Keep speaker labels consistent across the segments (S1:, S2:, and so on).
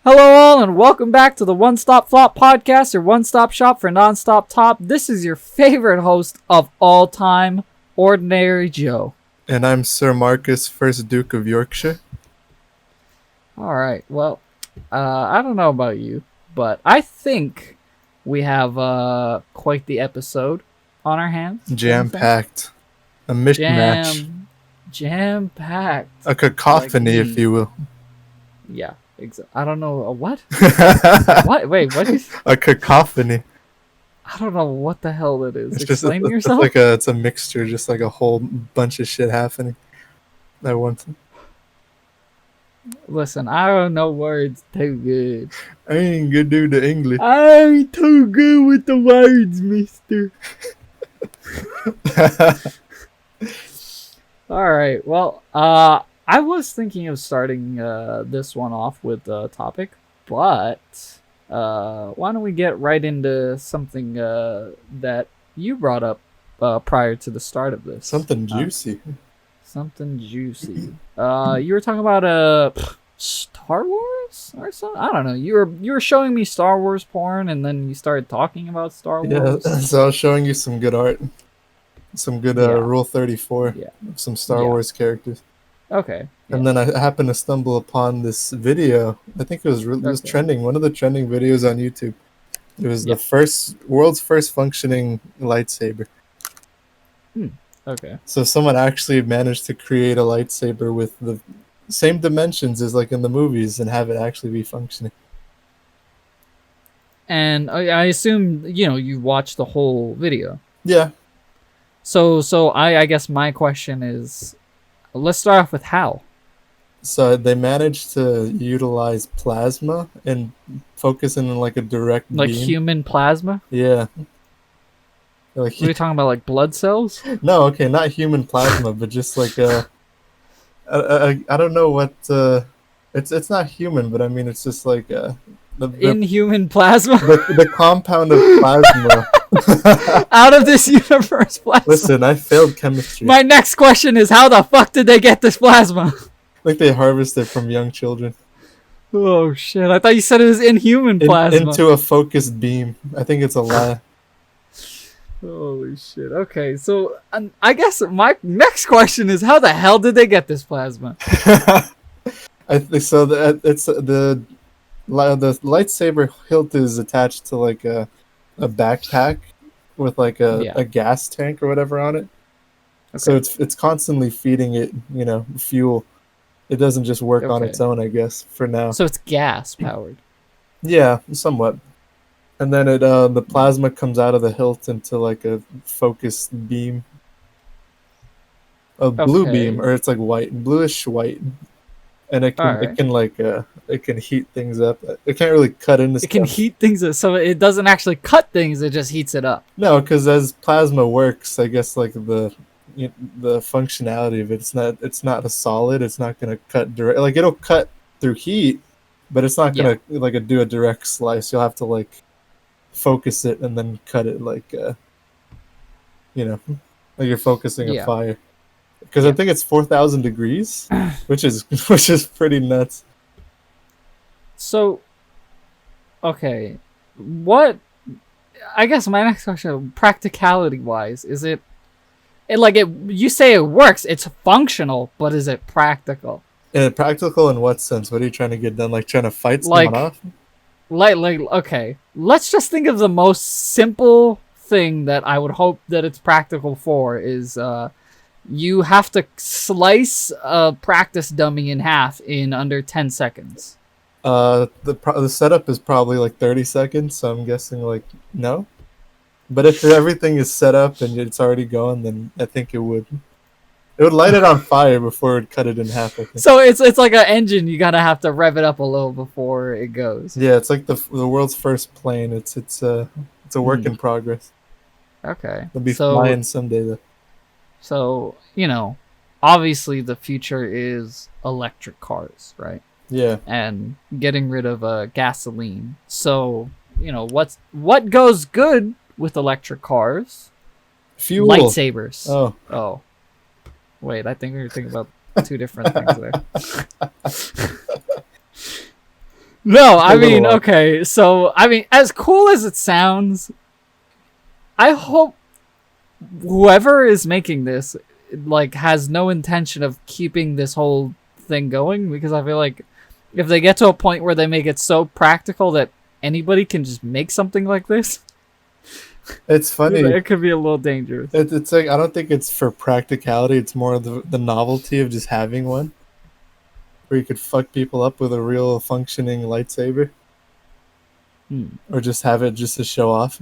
S1: Hello all and welcome back to the One Stop Flop podcast, your one-stop shop for non-stop top. This is your favorite host of all time, Ordinary Joe.
S2: And I'm Sir Marcus, 1st Duke of Yorkshire.
S1: Alright, well, I don't know about you, but I think we have quite the episode on our hands.
S2: Jam-packed. A mishmash.
S1: Jam-packed.
S2: A cacophony, if you will.
S1: Yeah. I don't know what. What? Wait, what is?
S2: A cacophony.
S1: I don't know what the hell that is.
S2: It's
S1: Explain
S2: just,
S1: yourself.
S2: it's a mixture, just like a whole bunch of shit happening at once.
S1: Listen, I don't know words too good.
S2: I ain't good dude to English.
S1: I ain't too good with the words, mister. All right. Well, I was thinking of starting this one off with a topic, but why don't we get right into something that you brought up prior to the start of this?
S2: Something juicy.
S1: Something juicy. You were talking about Star Wars or something? I don't know. You were showing me Star Wars porn, and then you started talking about Star Wars.
S2: Yeah, so I was showing you some good art. Some good Rule 34 of some Star Wars characters.
S1: Okay.
S2: And then I happened to stumble upon this video. I think it was trending, one of the trending videos on YouTube. It was the world's first functioning lightsaber.
S1: Okay.
S2: So someone actually managed to create a lightsaber with the same dimensions as like in the movies and have it actually be functioning.
S1: And I assume, you watched the whole video.
S2: Yeah.
S1: So I guess my question is, let's start off with how.
S2: So they managed to utilize plasma and focus in like a direct
S1: beam. Human plasma?
S2: Yeah.
S1: What are you talking about, like blood cells?
S2: No, okay, not human plasma, but just like I don't know what it's not human, but I mean it's just like the
S1: inhuman plasma.
S2: The compound of plasma.
S1: Out of this universe plasma.
S2: Listen, I failed chemistry.
S1: My next question is, how the fuck did they get this plasma?
S2: Like they harvest it from young children.
S1: Oh shit! I thought you said it was inhuman plasma.
S2: Into a focused beam. I think it's a lie.
S1: Holy shit! Okay, so I guess my next question is, how the hell did they get this plasma?
S2: I think so. It's the lightsaber hilt is attached to like a backpack with like a gas tank or whatever on it. Okay. So it's constantly feeding it, fuel. It doesn't just work on its own, I guess, for now.
S1: So it's gas powered.
S2: Yeah, somewhat. And then the plasma comes out of the hilt into like a focused beam. A blue beam, or it's like white, bluish white. And it can heat things up. It can't really cut into stuff.
S1: It can heat things up, so it doesn't actually cut things, it just heats it up.
S2: No, because as plasma works, I guess like the functionality of it's not a solid. It's not going to cut direct. Like it'll cut through heat, but it's not going to do a direct slice. You'll have to like focus it and then cut it like like you're focusing a fire. Because I think it's 4,000 degrees, which is pretty nuts.
S1: So, okay, what? I guess my next question, practicality wise, is it? You say it works. It's functional, but is it practical?
S2: Practical in what sense? What are you trying to get done? Like trying to fight someone off?
S1: Okay. Let's just think of the most simple thing that I would hope that it's practical for is you have to slice a practice dummy in half in under 10 seconds.
S2: The setup is probably like 30 seconds, so I'm guessing like no. But if everything is set up and it's already going, then I think it would light it on fire before it would cut it in half. I think.
S1: So it's like an engine. You gotta have to rev it up a little before it goes.
S2: Yeah, it's like the world's first plane. It's a work in progress.
S1: Okay,
S2: it'll be flying someday though.
S1: So obviously the future is electric cars, right?
S2: Yeah,
S1: and getting rid of gasoline. So what goes good with electric cars?
S2: Fuel.
S1: Lightsabers.
S2: Oh.
S1: Wait, I think we were thinking about two different things there. No,
S2: Just a
S1: I
S2: little
S1: mean,
S2: off.
S1: okay, so I mean, as cool as it sounds, I hope whoever is making this like has no intention of keeping this whole thing going, because I feel like if they get to a point where they make it so practical that anybody can just make something like this,
S2: It's funny.
S1: it could be a little dangerous.
S2: It's like I don't think it's for practicality. It's more the novelty of just having one, where you could fuck people up with a real functioning lightsaber,
S1: Hmm.
S2: or just have it just to show off.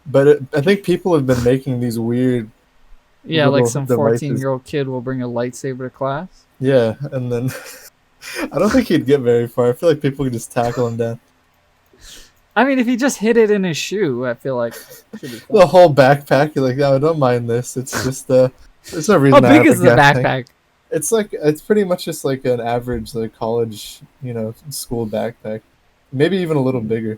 S2: But I think people have been making these weird
S1: Yeah, like
S2: little
S1: some
S2: devices.
S1: 14-year-old kid will bring a lightsaber to class.
S2: Yeah, and then I don't think he'd get very far. I feel like people could just tackle him down.
S1: I mean, if he just hid it in his shoe, I feel like it should be
S2: The
S1: fine.
S2: whole backpack, you're like, no, I don't mind this. It's just there's no
S1: How
S2: reason I
S1: big
S2: have a
S1: is the
S2: gas tank.
S1: backpack?
S2: It's pretty much just like an average like college, school backpack. Maybe even a little bigger.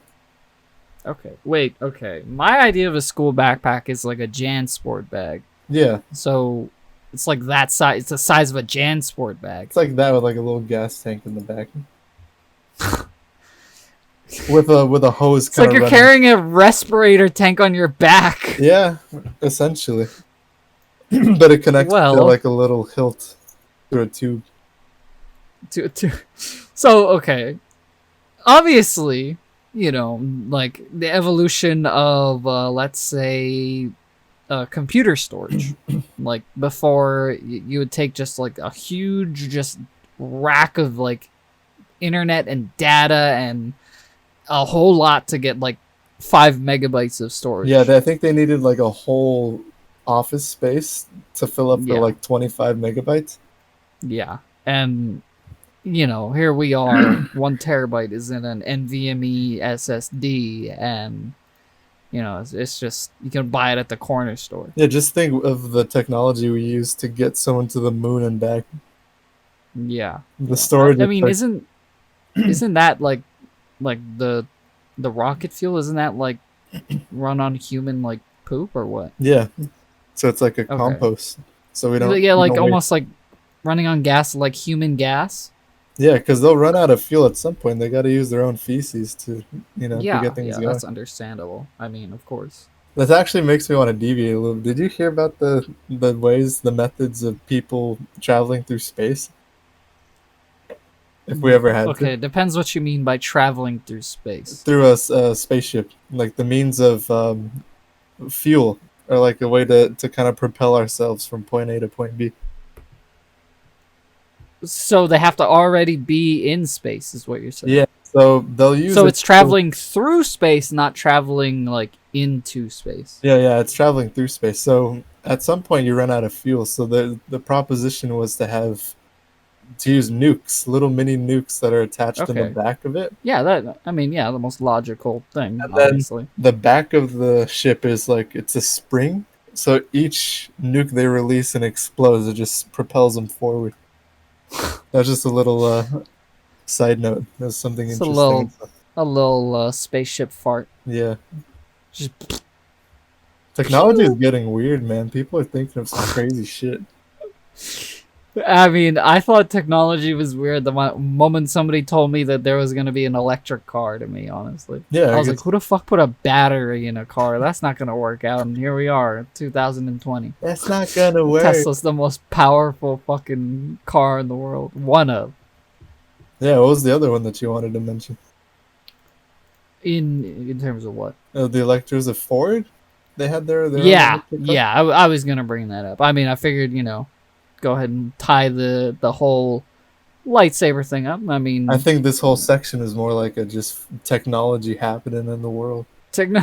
S1: Okay, wait, okay. My idea of a school backpack is like a JanSport bag.
S2: Yeah,
S1: So it's like that size. It's the size of a JanSport bag.
S2: it's like that with like a little gas tank in the back, with a hose
S1: It's
S2: kind
S1: like
S2: of
S1: you're
S2: running.
S1: carrying a respirator tank on your back.
S2: Yeah, essentially. But it connects to
S1: Well,
S2: like a little hilt through a tube.
S1: to so okay. Obviously, like the evolution of let's say computer storage. Like before, you would take just like a huge just rack of like internet and data and a whole lot to get like 5 megabytes of storage.
S2: Yeah, I think they needed like a whole office space to fill up the
S1: Yeah.
S2: like 25 megabytes.
S1: Yeah. And here we are. 1 terabyte is in an NVMe SSD, and it's just you can buy it at the corner store.
S2: Yeah, just think of the technology we use to get someone to the moon and back.
S1: Yeah.
S2: The
S1: Yeah.
S2: storage.
S1: I mean, isn't that like the rocket fuel? Isn't that like run on human like poop or what?
S2: Yeah, so it's like a
S1: Okay.
S2: compost. So we don't.
S1: Yeah,
S2: we
S1: like
S2: don't
S1: almost like running on gas, like human gas.
S2: Yeah, because they'll run out of fuel at some point. They got to use their own feces to to
S1: Yeah,
S2: get things
S1: yeah,
S2: going.
S1: that's understandable. I mean, of course.
S2: That actually makes me want to deviate a little. Did you hear about the methods of people traveling through space? If we ever had
S1: Okay,
S2: to,
S1: it depends what you mean by traveling through space.
S2: through a spaceship, like the means of fuel, or like a way to kind of propel ourselves from point A to point B.
S1: So they have to already be in space, is what you're saying.
S2: Yeah, so they'll use.
S1: So
S2: it
S1: it's traveling through space, not traveling like into space.
S2: Yeah, it's traveling through space. So at some point you run out of fuel. So the proposition was to use nukes, little mini nukes that are attached in the
S1: Okay.
S2: back of it.
S1: Yeah, the most logical thing,
S2: And then
S1: obviously.
S2: the back of the ship is like it's a spring. So each nuke they release and explodes, it just propels them forward. That's just a little side note. That's something
S1: It's
S2: interesting.
S1: a little spaceship fart.
S2: Yeah,
S1: Just
S2: technology is getting weird, man. People are thinking of some crazy shit.
S1: I mean, I thought technology was weird the moment somebody told me that there was going to be an electric car, to me, honestly.
S2: Yeah,
S1: I was
S2: guess-
S1: like, who the fuck put a battery in a car? That's not going to work out. And here we are, 2020.
S2: that's not gonna work.
S1: Tesla's the most powerful fucking car in the world. One of.
S2: Yeah, what was the other one that you wanted to mention?
S1: In terms of what?
S2: The electors of Ford. They had their own
S1: Yeah,
S2: electric car?
S1: yeah. I was going to bring that up. I mean, I figured, go ahead and tie the whole lightsaber thing up. I mean,
S2: I think this whole section is more like a just technology happening in the world.
S1: techno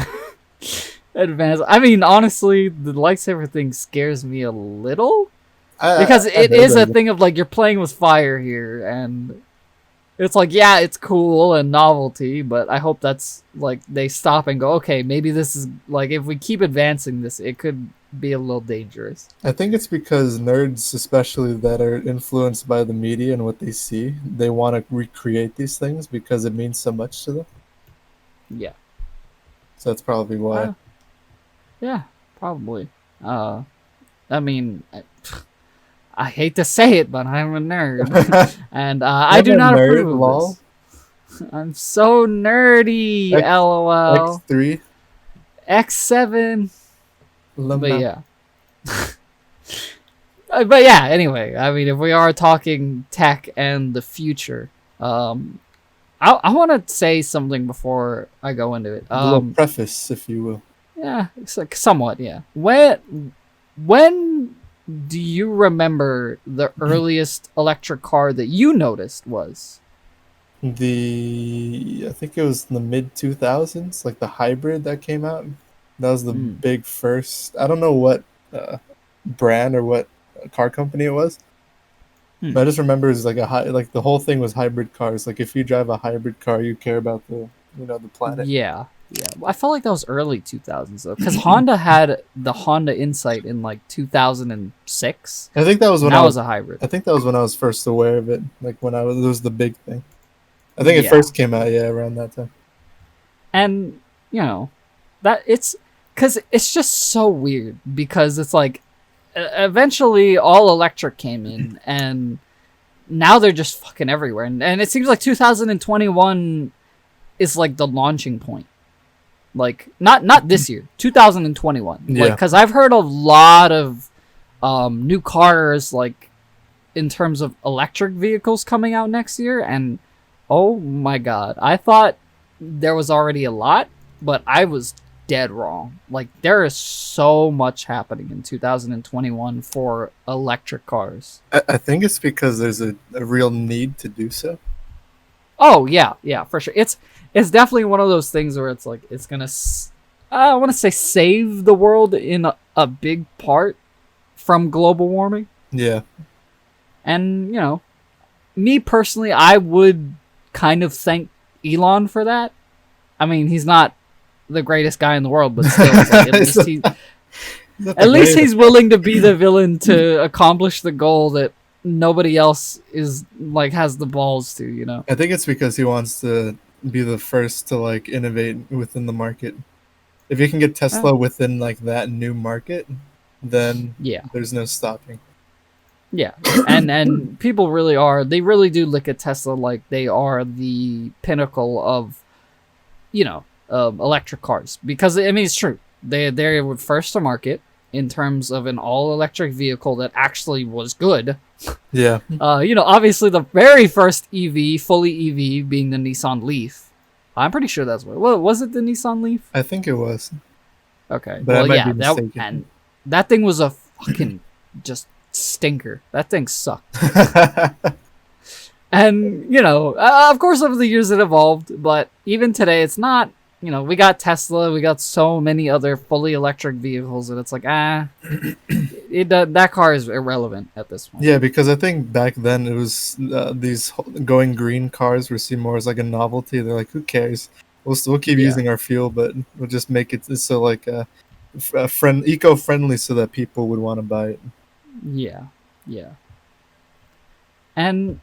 S1: advanced. I mean, honestly, the lightsaber thing scares me a little because it is a thing of like you're playing with fire here, and it's like, yeah, it's cool and novelty, but I hope that's like they stop and go, okay, maybe this is like if we keep advancing this, it could be a little dangerous.
S2: I think it's because nerds, especially that are influenced by the media and what they see, they want to recreate these things because it means so much to them.
S1: Yeah.
S2: So that's probably why.
S1: Yeah, probably. I mean, I hate to say it, but I'm a nerd, and I do
S2: I'm a
S1: not
S2: nerd,
S1: approve of
S2: lol.
S1: this. I'm so nerdy.
S2: X
S1: LOL.
S2: X3
S1: X7. But
S2: alumni.
S1: yeah. But yeah, anyway, I mean, if we are talking tech and the future, I want to say something before I go into it.
S2: A little preface, if you will.
S1: Yeah, it's like somewhat, yeah. When do you remember the earliest electric car that you noticed was?
S2: I think it was in the mid 2000s, like the hybrid that came out. That was the
S1: Mm,
S2: big first. I don't know what uh, brand or what car company it was.
S1: hmm.
S2: But I just remember it was like like the whole thing was hybrid cars. Like if you drive a hybrid car, you care about the planet.
S1: Yeah, yeah. I felt like that was early 2000s though, because Honda had the Honda Insight in like 2006,
S2: I think that was
S1: and
S2: when
S1: that was a hybrid.
S2: I think that was when I was first aware of it. Like when it was the big thing. I think it
S1: Yeah,
S2: first came out, yeah, around that time.
S1: and you know that it's because it's just so weird because it's like eventually all electric came in and now they're just fucking everywhere and it seems like 2021 is like the launching point, like not this year, 2021, like
S2: Yeah.
S1: because I've heard a lot of new cars like in terms of electric vehicles coming out next year, and oh my god, I thought there was already a lot, but I was dead wrong. Like there is so much happening in 2021 for electric cars.
S2: I think it's because there's a real need to do so.
S1: Oh yeah, yeah, for sure. It's definitely one of those things where it's like it's gonna I want to say save the world in a big part from global warming.
S2: Yeah.
S1: And you know, me personally, I would kind of thank Elon for that. I mean, he's not the greatest guy in the world, but still, it's like at least he's willing to be the villain to accomplish the goal that nobody else is like has the balls to. You know.
S2: I think it's because he wants to be the first to like innovate within the market. If you can get Tesla within like that new market, then
S1: Yeah.
S2: there's no stopping.
S1: Yeah, and people they really do look at Tesla like they are the pinnacle of, electric cars, because I mean it's true, they were first to market in terms of an all electric vehicle that actually was good.
S2: Yeah.
S1: Obviously the very first EV, fully EV, being the Nissan Leaf. I'm pretty sure that's what was it, the Nissan Leaf?
S2: I think it was.
S1: Okay,
S2: But
S1: well
S2: I might
S1: yeah,
S2: be mistaken.
S1: and that thing was a fucking just stinker. That thing sucked. And, of course, over the years it evolved, but even today, it's not, we got Tesla, we got so many other fully electric vehicles, and it's like, that car is irrelevant at this point.
S2: Yeah, because I think back then it was these going green cars were seen more as like a novelty. They're like, who cares? We'll keep using our fuel, but we'll just make it so like eco-friendly so that people would want to buy it.
S1: Yeah, yeah. And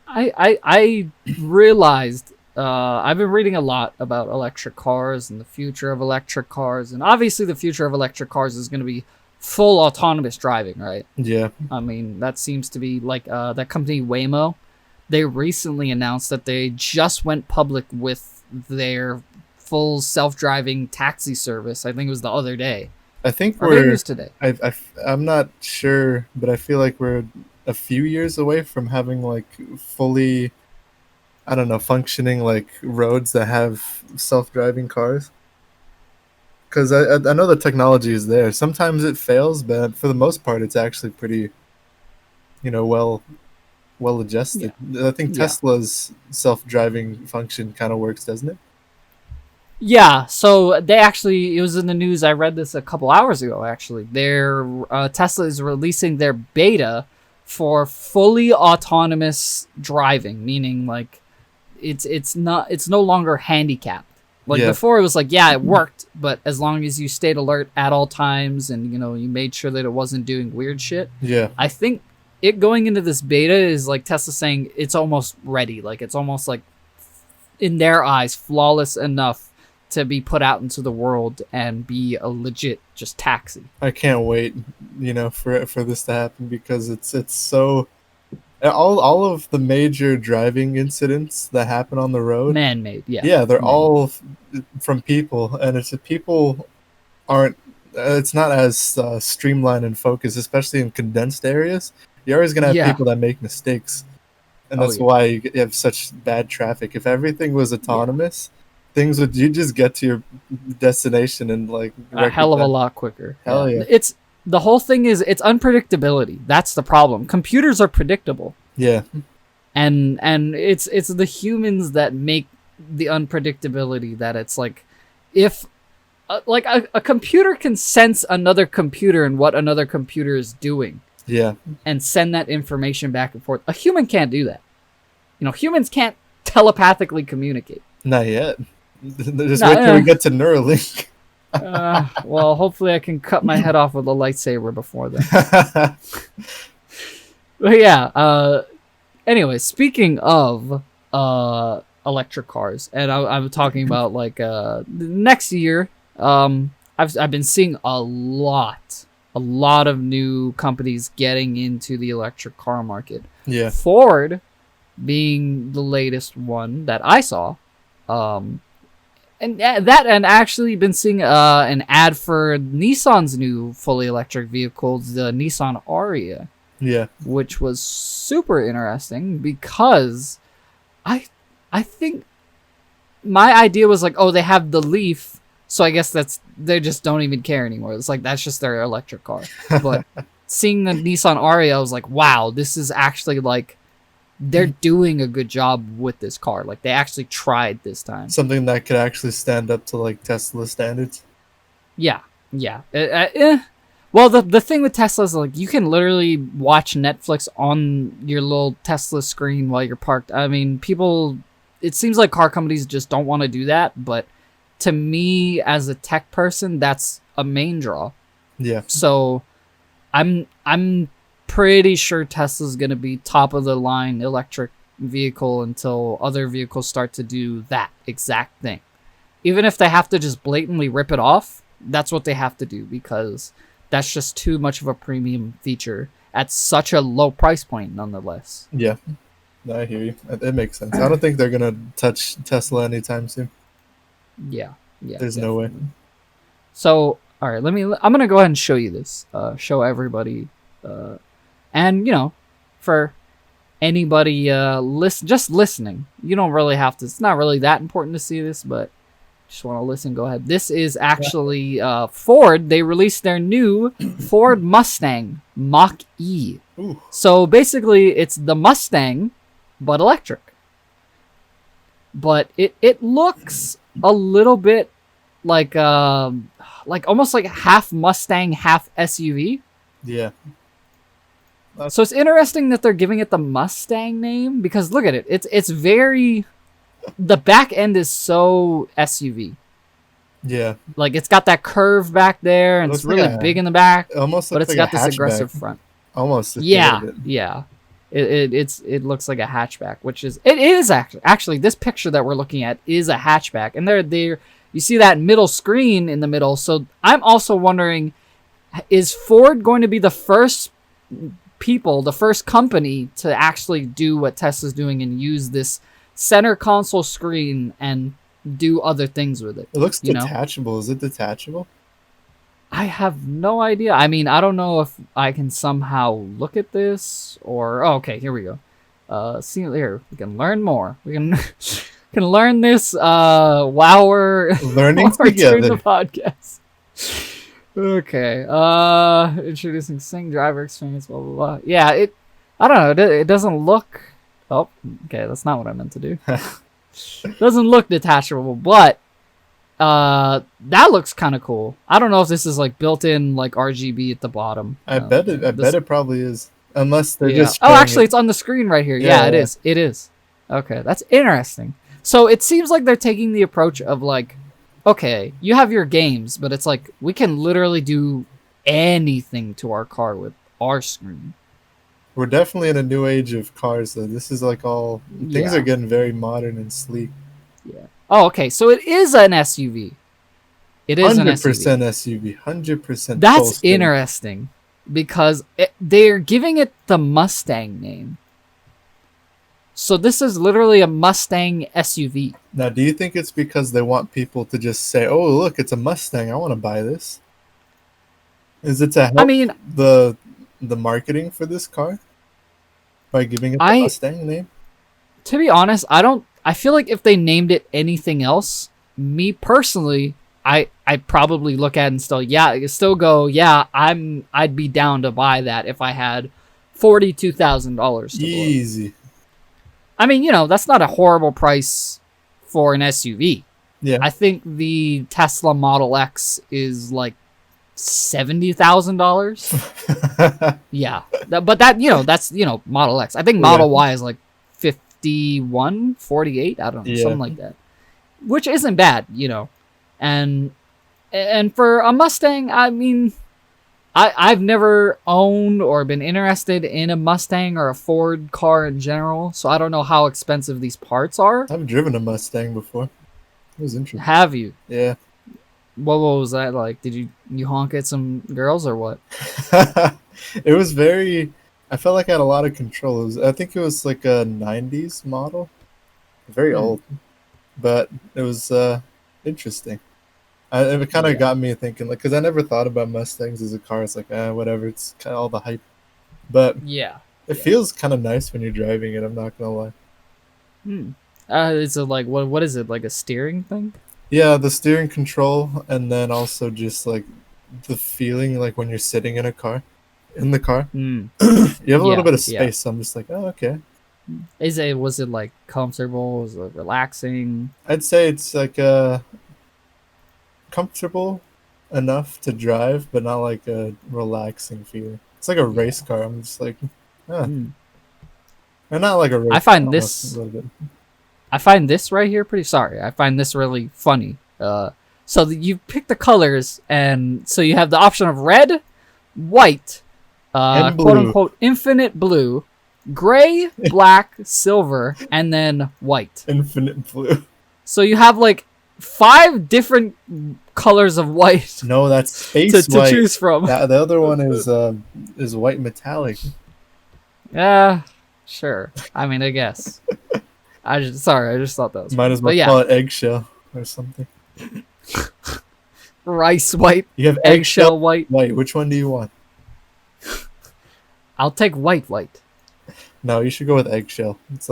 S1: I realized I've been reading a lot about electric cars and the future of electric cars, and obviously the future of electric cars is going to be full autonomous driving, right?
S2: Yeah.
S1: I mean, that seems to be like that company Waymo. They recently announced that they just went public with their full self-driving taxi service. I think it was the other day.
S2: I think
S1: maybe it was today.
S2: I'm not sure, but I feel like we're a few years away from having like fully, I don't know, functioning like roads that have self-driving cars. Because I know the technology is there. Sometimes it fails, but for the most part, it's actually pretty, well adjusted. Yeah. I think Tesla's self-driving function kind of works, doesn't it?
S1: Yeah, so it was in the news. I read this a couple hours ago, actually. Tesla is releasing their beta for fully autonomous driving, meaning like it's no longer handicapped. Like before it was like, yeah, it worked, but as long as you stayed alert at all times and, you made sure that it wasn't doing weird shit.
S2: Yeah.
S1: I think it going into this beta is like Tesla saying it's almost ready. Like it's almost like, in their eyes, flawless enough to be put out into the world and be a legit just taxi.
S2: I can't wait, for this to happen, because it's so All of the major driving incidents that happen on the road,
S1: Man-made, yeah.
S2: yeah, they're
S1: Man-made.
S2: all from people, and it's people aren't. It's not as streamlined and focused, especially in condensed areas. You're always gonna have
S1: Yeah.
S2: people that make mistakes, and
S1: Oh,
S2: that's
S1: yeah.
S2: why you have such bad traffic. If everything was autonomous, things would you just get to your destination in like
S1: A
S2: record
S1: hell of a
S2: time.
S1: lot quicker.
S2: Hell yeah.
S1: It's the whole thing is it's unpredictability. That's the problem. Computers are predictable.
S2: Yeah,
S1: And it's the humans that make the unpredictability that it's like if like a computer can sense another computer and what another computer is doing
S2: yeah.
S1: and send that information back and forth. A human can't do that. Humans can't telepathically communicate.
S2: Not yet. Just
S1: No,
S2: wait till we get to Neuralink.
S1: Well, hopefully I can cut my head off with a lightsaber before then. But yeah, anyway, speaking of electric cars, and I'm talking about like next year, I've been seeing a lot of new companies getting into the electric car market.
S2: Yeah.
S1: Ford being the latest one that I saw. And actually been seeing an ad for Nissan's new fully electric vehicles, the Nissan Ariya.
S2: Yeah.
S1: Which was super interesting because I think my idea was like, oh, they have the Leaf, so I guess they just don't even care anymore. It's like that's just their electric car. But seeing the Nissan Ariya, I was like, wow, this is actually like they're doing a good job with this car. Like they actually tried this time.
S2: Something that could actually stand up to like Tesla standards.
S1: Yeah. Well, the thing with Tesla is like you can literally watch Netflix on your little Tesla screen while you're parked. I mean, it seems like car companies just don't want to do that, but to me as a tech person, that's a main draw.
S2: Yeah.
S1: So I'm pretty sure Tesla's going to be top of the line electric vehicle until other vehicles start to do that exact thing. Even if they have to just blatantly rip it off, that's what they have to do because that's just too much of a premium feature at such a low price point nonetheless.
S2: Yeah. No, I hear you. It makes sense. I don't think they're going to touch Tesla anytime soon.
S1: Yeah.
S2: There's no way.
S1: So, all right, I'm going to go ahead and show you this. Show everybody and for anybody just listening, you don't really have to. It's not really that important to see this, but just want to listen. Go ahead. This is actually Ford. They released their new Ford Mustang Mach-E.
S2: Ooh.
S1: So basically, it's the Mustang, but electric. But it looks a little bit like almost like half Mustang, half SUV.
S2: Yeah.
S1: So it's interesting that they're giving it the Mustang name because look at it. It's very the back end is so SUV.
S2: Yeah.
S1: Like it's got that curve back there and it's really big in the back.
S2: Almost
S1: but it's got this aggressive front.
S2: Almost.
S1: Yeah. It looks like a hatchback, which is it is actually this picture that we're looking at is a hatchback. And there you see that middle screen in the middle. So I'm also wondering, is Ford going to be the first company to actually do what Tesla's doing and use this center console screen and do other things with it?
S2: It looks detachable. Is it detachable?
S1: I have no idea. I mean, I don't know if I can somehow look at this or... Oh, okay, here we go. See here. We can learn more. We can can learn this while we're
S2: learning
S1: doing
S2: together.
S1: the podcast. Okay. Introducing Sing driver experience, blah, blah, blah. Yeah, I don't know. It doesn't look... Oh, okay, that's not what I meant to do. It doesn't look detachable, but that looks kind of cool. I don't know if this is like built-in like RGB at the bottom.
S2: I bet it probably is. Unless they're just...
S1: Oh, actually, it's on the screen right here. Yeah, it is. It is. Okay, that's interesting. So it seems like they're taking the approach of like, okay, you have your games, but it's like we can literally do anything to our car with our screen.
S2: We're definitely in a new age of cars, though. This is like all... Things are getting very modern and sleek.
S1: Yeah. Oh, okay. So it is an SUV. It is
S2: 100%
S1: an SUV.
S2: 100%.
S1: That's interesting because they're giving it the Mustang name. So this is literally a Mustang SUV.
S2: Now, do you think it's because they want people to just say, "Oh, look, it's a Mustang. I want to buy this"? Is it to
S1: I
S2: help
S1: mean,
S2: the marketing for this car by giving it the
S1: I
S2: Mustang name?
S1: to be honest, I don't. I feel like if they named it anything else, me personally, I'd probably look at it and still go, yeah, I'd be down to buy that if I had $42,000 to blow.
S2: Easy.
S1: I mean, that's not a horrible price for an SUV.
S2: Yeah.
S1: I think the Tesla Model X is like $70,000. Yeah, but that's Model X. I think Model Y is like 51, 48. I don't know, something like that, which isn't bad, and for a Mustang, I mean, I've never owned or been interested in a Mustang or a Ford car in general, so I don't know how expensive these parts are.
S2: I've driven a Mustang before. It was interesting.
S1: Have you?
S2: Yeah.
S1: What was that like? Did you honk at some girls or what?
S2: It was very. I felt like I had a lot of control. I think it was like a '90s model, very old, but it was interesting. It kind of got me thinking, like, because I never thought about Mustangs as a car. It's like, whatever. It's kind of all the hype, but it feels kind of nice when you're driving it. I'm not gonna lie.
S1: Is it like what is it, like a steering thing?
S2: Yeah, the steering control, and then also just like the feeling, like when you're sitting in the car. You have a little bit of space. So I'm just like, oh, okay.
S1: Was it like comfortable? Was it relaxing?
S2: I'd say it's like comfortable enough to drive, but not like a relaxing feeling. It's like a race car. I'm just like, and not like a race.
S1: I find this right here pretty. Sorry, I find this really funny. So you pick the colors, and so you have the option of red, white, quote unquote infinite blue, gray, black, silver, and then white.
S2: Infinite blue.
S1: So you have like 5 different colors of white.
S2: No, that's space
S1: to
S2: white.
S1: Choose from.
S2: The other one is white metallic.
S1: Yeah, sure. I mean, I guess. I just thought that was.
S2: Might as well call it eggshell or something.
S1: Rice white.
S2: You have
S1: eggshell white.
S2: White. Which one do you want?
S1: I'll take white.
S2: No, you should go with eggshell. It's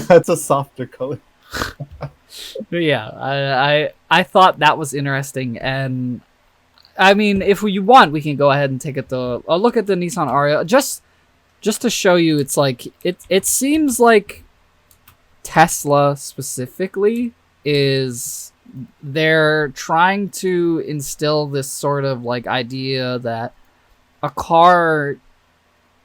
S2: that's a softer color.
S1: Yeah, I thought that was interesting, and I mean, if you want, we can go ahead and take a look at the Nissan Ariya just to show you. It's like it seems like Tesla specifically is they're trying to instill this sort of like idea that a car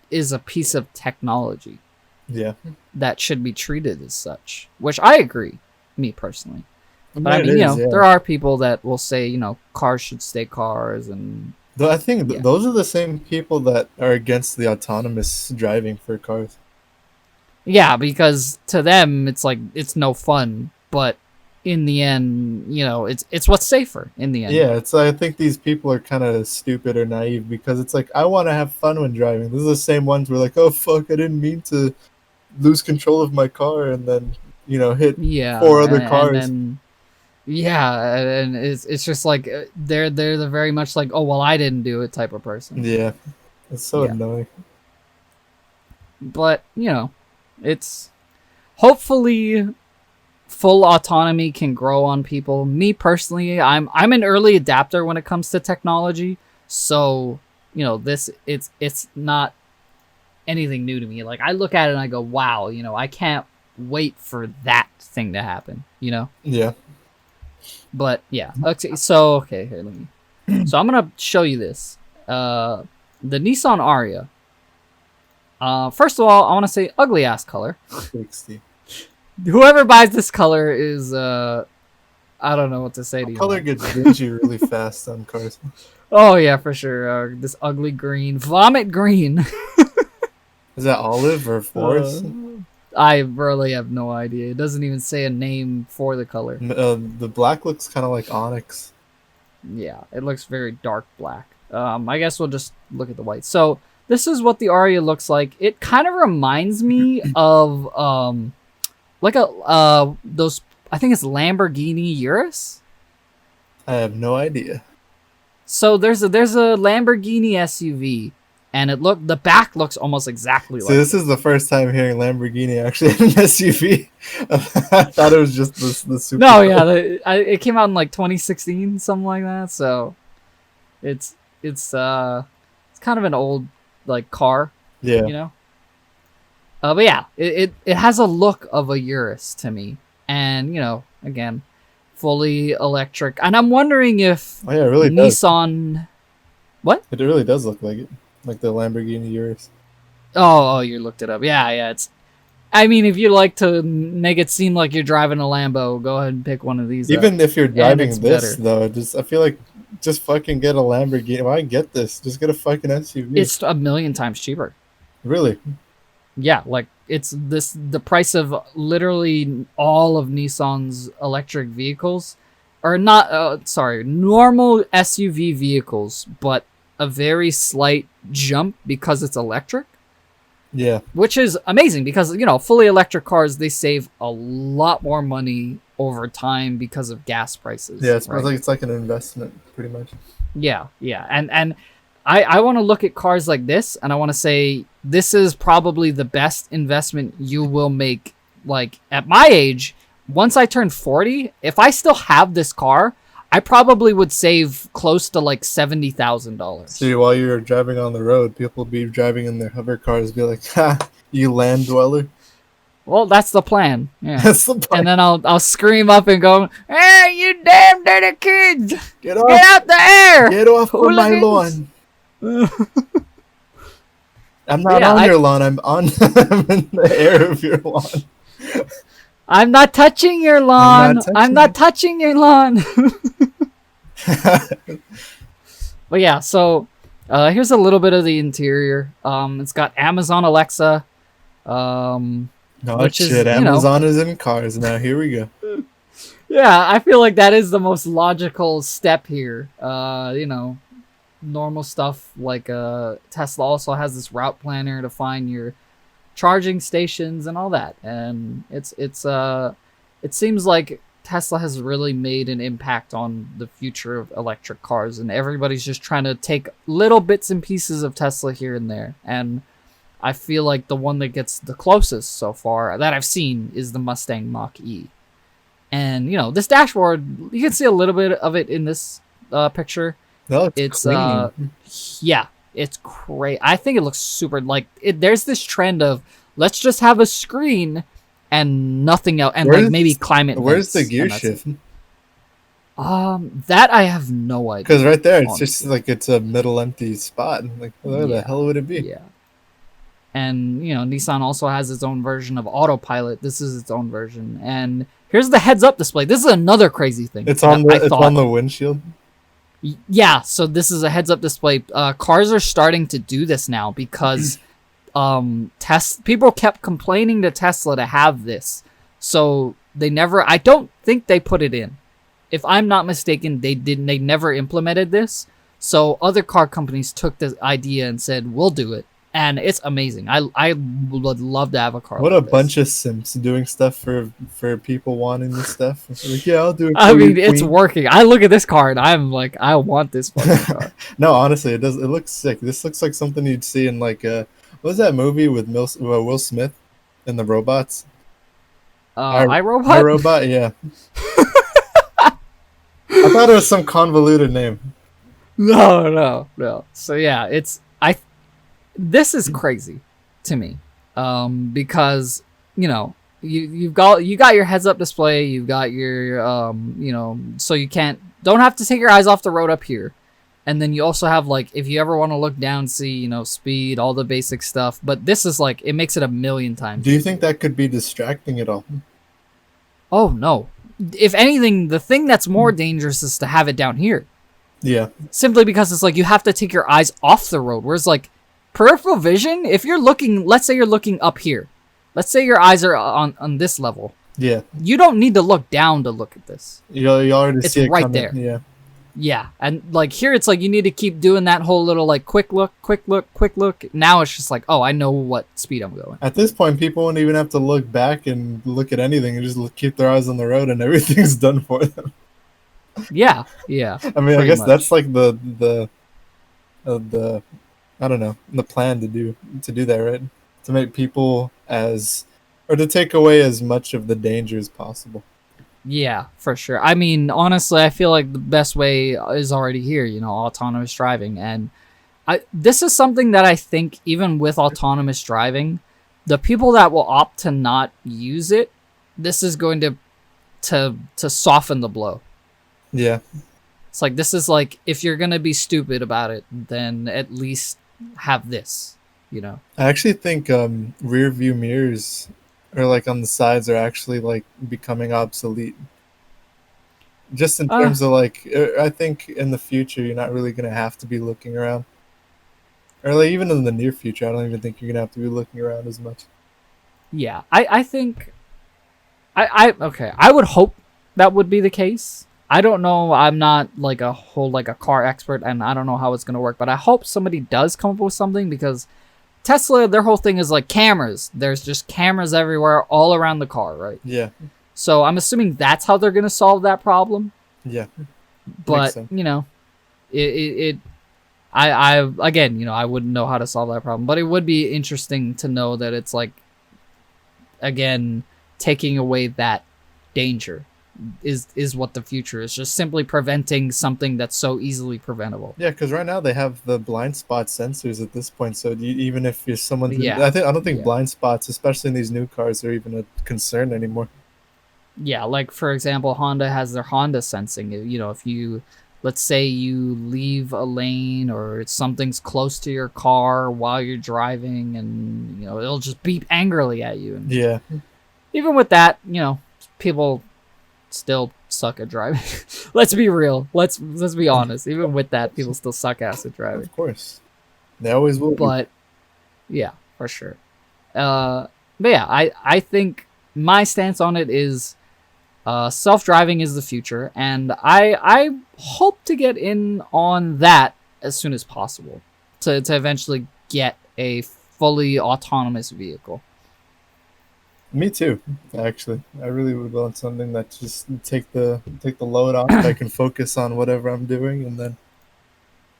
S1: is a piece of technology.
S2: Yeah.
S1: That should be treated as such, which I agree, me personally. But I mean,
S2: yeah.
S1: there are people that will say, cars should stay cars, and
S2: I think those are the same people that are against the autonomous driving for cars.
S1: Yeah, because to them it's like it's no fun, but in the end, it's what's safer in the end.
S2: Yeah, I think these people are kind of stupid or naive because it's like I want to have fun when driving. These are the same ones where like, oh fuck, I didn't mean to lose control of my car and then hit 4 other cars.
S1: And it's just like they're the very much like, oh well, I didn't do it type of person.
S2: Yeah, it's so annoying.
S1: But it's hopefully full autonomy can grow on people. Me personally, I'm an early adapter when it comes to technology, so it's not anything new to me. Like I look at it and I go, wow, I can't wait for that thing to happen.
S2: Yeah.
S1: But yeah, okay. So here, let me. So I'm gonna show you this. The Nissan Ariya. First of all, I want to say ugly ass color.
S2: 60.
S1: Whoever buys this color is I don't know what to say to you.
S2: Color gets dingy really fast on cars.
S1: Oh yeah, for sure. This ugly green, vomit green.
S2: Is that olive or forest?
S1: I really have no idea. It doesn't even say a name for the color.
S2: The black looks kind of like onyx.
S1: Yeah, it looks very dark black. I guess we'll just look at the white. So this is what the Aria looks like. It kind of reminds me of like those, I think it's Lamborghini Urus.
S2: I have no idea.
S1: So there's a Lamborghini SUV, and the back looks almost exactly like.
S2: So this is the first time hearing Lamborghini actually in an SUV. I thought it was just the super.
S1: No, yeah, it came out in like 2016, something like that. So it's kind of an old like car,
S2: Yeah.
S1: you know. But yeah, it has a look of a Urus to me, and you know, again, fully electric. And I'm wondering if
S2: Oh yeah, it really
S1: Nissan. What?
S2: It really does look like it, like the Lamborghini Urus.
S1: Oh, you looked it up. Yeah. It's. I mean, if you like to make it seem like you're driving a Lambo, go ahead and pick one of these.
S2: Even if you're driving this,
S1: better.
S2: though, I feel like just fucking get a Lamborghini. Why get this? Just get a fucking SUV.
S1: It's 1,000,000 times cheaper.
S2: Really?
S1: Yeah, like it's the price of literally all of Nissan's electric vehicles, or not. Normal SUV vehicles, but a very slight jump because it's electric.
S2: Yeah.
S1: Which is amazing because, you know, fully electric cars, they save a lot more money over time because of gas prices.
S2: Yeah, it's
S1: right?
S2: like it's like an investment, pretty much.
S1: Yeah. And I want to look at cars like this, and I want to say this is probably the best investment you will make. Like, at my age, once I turn 40, if I still have this car, I probably would save close to like $70,000.
S2: See, while you're driving on the road, people be driving in their hover cars, be like, "Ha, you land dweller."
S1: Well, that's the plan. Yeah.
S2: That's the plan.
S1: And then I'll scream up and go, "Hey, you damn dirty kids!
S2: Get
S1: out the air!
S2: Get off of my lawn!" I'm not on your lawn. I'm in the air of your lawn.
S1: I'm not touching your lawn. I'm not touching your lawn. But yeah, so here's a little bit of the interior. It's got Amazon Alexa.
S2: Which shit, Amazon is in cars now. Here we go.
S1: Yeah, I feel like that is the most logical step here. You know, normal stuff like Tesla also has this route planner to find your charging stations and all that, and it seems like Tesla has really made an impact on the future of electric cars, and everybody's just trying to take little bits and pieces of Tesla here and there. And I feel like the one that gets the closest so far that I've seen is the Mustang Mach-E. And you know, this dashboard, you can see a little bit of it in this picture.
S2: No, it's clean.
S1: Yeah, it's great. I think it looks super, like, there's this trend of let's just have a screen and nothing else, and like maybe climate.
S2: Where's the gear shift?
S1: That I have no idea.
S2: Because right there, it's just like it's a middle empty spot. Like, where the hell would it be?
S1: Yeah. And you know, Nissan also has its own version of autopilot. This is its own version. And here's the heads-up display. This is another crazy thing.
S2: It's on the windshield.
S1: Yeah, so this is a heads-up display. Cars are starting to do this now because people kept complaining to Tesla to have this. So I don't think they put it in. If I'm not mistaken, they never implemented this. So other car companies took this idea and said, "We'll do it." And it's amazing. I would love to have a car.
S2: What a bunch of simps doing stuff for people wanting this stuff. Like, yeah, I'll do it.
S1: I mean, it's working. I look at this car and I'm like, I want this fucking car.
S2: No, honestly, it does. It looks sick. This looks like something you'd see in like what was that movie with Will Smith and the robots?
S1: iRobot.
S2: iRobot, yeah. I thought it was some convoluted name.
S1: No. So yeah, this is crazy to me, because you know you got your heads-up display, you've got your you know, so you don't have to take your eyes off the road up here, and then you also have, like, if you ever want to look down, see, you know, speed, all the basic stuff. But this is like, it makes it 1,000,000 times.
S2: Do you think that could be distracting at all?
S1: Oh no! If anything, the thing that's more dangerous is to have it down here.
S2: Yeah.
S1: Simply because it's like you have to take your eyes off the road. Whereas like peripheral vision, if you're looking, let's say you're looking up here. Let's say your eyes are on this level.
S2: Yeah.
S1: You don't need to look down to look at this.
S2: You already see it
S1: right
S2: coming.
S1: there.
S2: Yeah.
S1: Yeah, and like here it's like you need to keep doing that whole little like quick look, quick look, quick look. Now it's just like, oh, I know what speed I'm going.
S2: At this point, people won't even have to look back and look at anything and just keep their eyes on the road, and everything's done for them.
S1: Yeah, yeah.
S2: I mean, I
S1: pretty
S2: guess
S1: much.
S2: that's like the I don't know, the plan to do that, right? To make people or to take away as much of the danger as possible.
S1: Yeah, for sure. I mean, honestly, I feel like the best way is already here, you know, autonomous driving. And this is something that I think even with autonomous driving, the people that will opt to not use it, this is going to soften the blow.
S2: Yeah.
S1: It's like, this is like, if you're going to be stupid about it, then at least have this, you know?
S2: I actually think rear view mirrors or like on the sides are actually like becoming obsolete. Just in terms of like, I think in the future you're not really gonna have to be looking around, or like even in the near future, I don't even think you're gonna have to be looking around as much.
S1: Yeah, I think, okay, I would hope that would be the case. I don't know. I'm not like a car expert, and I don't know how it's gonna work. But I hope somebody does come up with something, because Tesla, their whole thing is like cameras. There's just cameras everywhere, all around the car, right?
S2: Yeah.
S1: So I'm assuming that's how they're gonna solve that problem.
S2: Yeah.
S1: But you know, I again, you know, I wouldn't know how to solve that problem. But it would be interesting to know that it's like, again, taking away that danger is what the future is. Just simply preventing something that's so easily preventable.
S2: Yeah, because right now they have the blind spot sensors at this point. So even if you're someone,
S1: Yeah.
S2: I don't think blind spots, especially in these new cars, are even a concern anymore.
S1: Yeah, like for example, Honda has their Honda sensing. You know, if you, let's say you leave a lane or something's close to your car while you're driving, and you know, it'll just beep angrily at you. And
S2: yeah.
S1: Even with that, you know, people still suck at driving. Let's be real. Let's be honest. Even with that, people still suck ass at driving.
S2: Of course, they always will.
S1: But yeah, for sure. But yeah, I think my stance on it is, self-driving is the future, and I hope to get in on that as soon as possible to eventually get a fully autonomous vehicle.
S2: Me too, actually. I really would want something that just take the load off. I can focus on whatever I'm doing and then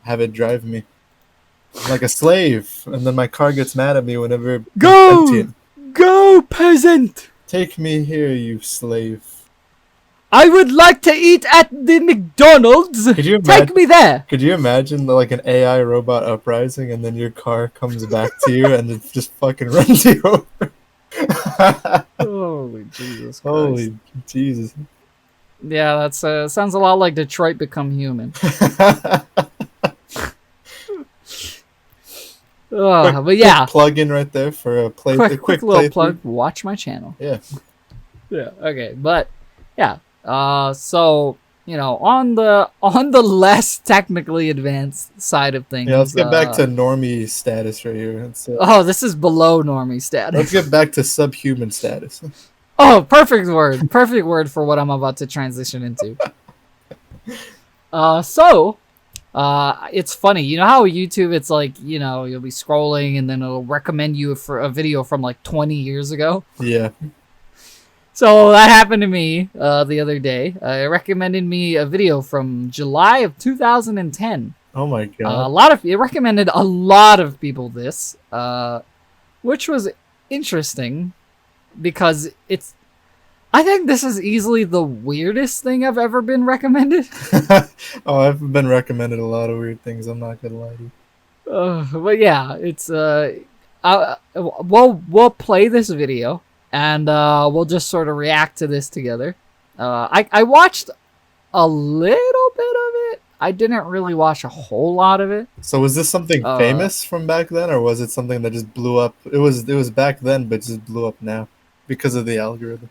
S2: have it drive me like a slave. And then my car gets mad at me whenever
S1: Go, peasant!
S2: Take me here, you slave.
S1: I would like to eat at the McDonald's. Take me there.
S2: Could you imagine like an AI robot uprising and then your car comes back to you and it just fucking runs you over?
S1: Holy Jesus Christ.
S2: Holy Jesus.
S1: Yeah, that's sounds a lot like Detroit Become Human. But yeah,
S2: quick plug in right there for a
S1: quick little plug. Watch my channel.
S2: Yeah.
S1: Okay, but yeah. So you know, on the less technically advanced side of things.
S2: Yeah, let's get back to normie status right here.
S1: This is below normie status.
S2: Let's get back to subhuman status.
S1: Oh, perfect word for what I'm about to transition into. It's funny, you know how YouTube, it's like, you know, you'll be scrolling and then it'll recommend you for a video from like 20 years ago.
S2: Yeah.
S1: So that happened to me the other day. It recommended me a video from July of 2010.
S2: Oh my god!
S1: It recommended a lot of people this, which was interesting because I think this is easily the weirdest thing I've ever been recommended.
S2: Oh, I've been recommended a lot of weird things. I'm not gonna lie to you.
S1: But yeah, it's we'll play this video. And we'll just sort of react to this together. I watched a little bit of it. I didn't really watch a whole lot of it.
S2: So was this something famous from back then, or was it something that just blew up? It was back then, but just blew up now because of the algorithm.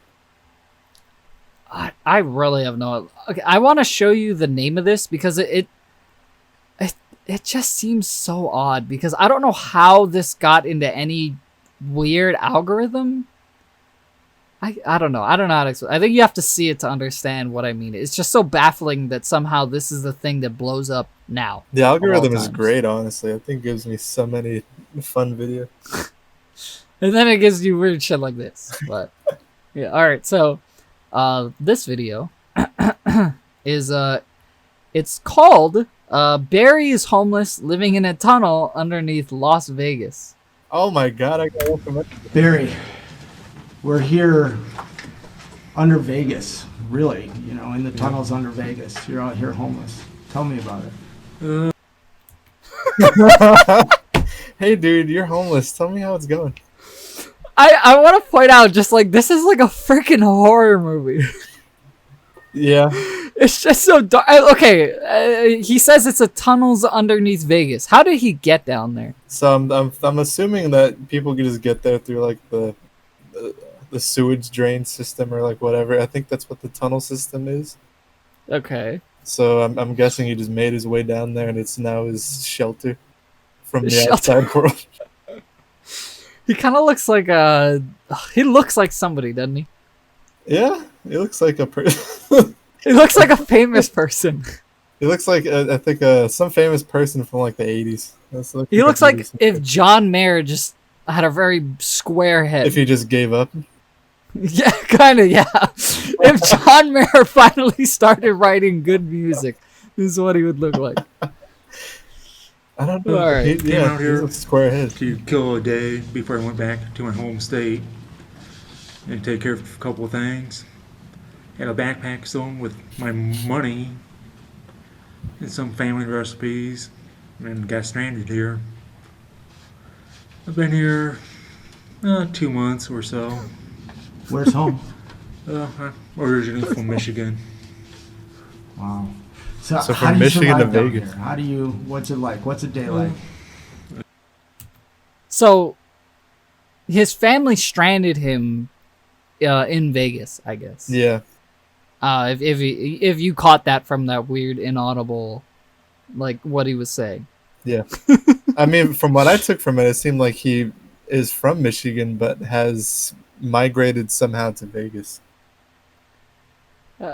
S1: I really have no. Okay, I want to show you the name of this because it just seems so odd, because I don't know how this got into any weird algorithm. I don't know. I don't know how to explain. I think you have to see it to understand what I mean. It's just so baffling that somehow this is the thing that blows up now.
S2: The algorithm is
S1: times.
S2: great, honestly. I think it gives me so many fun videos.
S1: And then it gives you weird shit like this. But yeah, all right. So, this video is it's called Barry is homeless living in a tunnel underneath Las Vegas.
S2: Oh my god, I got one.
S3: Barry, we're here under Vegas, really, you know, in the tunnels under Vegas. You're out here homeless. Tell me about it.
S2: Hey dude, you're homeless. Tell me how it's going.
S1: I want to point out, just like, this is like a freaking horror movie.
S2: Yeah.
S1: It's just so dark. Okay, he says it's a tunnels underneath Vegas. How did he get down there?
S2: So I'm assuming that people can just get there through like the sewage drain system or like whatever. I think that's what the tunnel system is.
S1: Okay.
S2: So I'm guessing he just made his way down there, and it's now his shelter from the
S1: Shelter.
S2: outside world.
S1: He kind of looks like he looks like somebody, doesn't he?
S2: Yeah, he looks like a person.
S1: He looks like a famous person.
S2: He looks like I think some famous person from like the 80s.
S1: He looks like if John Mayer just had a very square head.
S2: If he just gave up.
S1: Yeah, kind of, yeah. If John Mayer finally started writing good music, this is what he would look like.
S2: I don't know.
S1: All right.
S2: He
S4: out here
S2: he's a square head.
S4: to kill a day before I went back to my home state and take care of a couple of things. Had a backpack stolen with my money and some family recipes, and got stranded here. I've been here 2 months or so.
S3: Where's home?
S4: I'm originally from Michigan.
S3: Wow. So
S2: So
S3: how
S2: from
S3: do you
S2: Michigan to
S3: survive down
S2: Vegas.
S3: here? How do you? What's it like? What's a day like?
S1: So, his family stranded him in Vegas, I guess.
S2: Yeah.
S1: If you caught that from that weird inaudible, like what he was saying.
S2: Yeah. I mean, from what I took from it, it seemed like he is from Michigan but has migrated somehow to Vegas.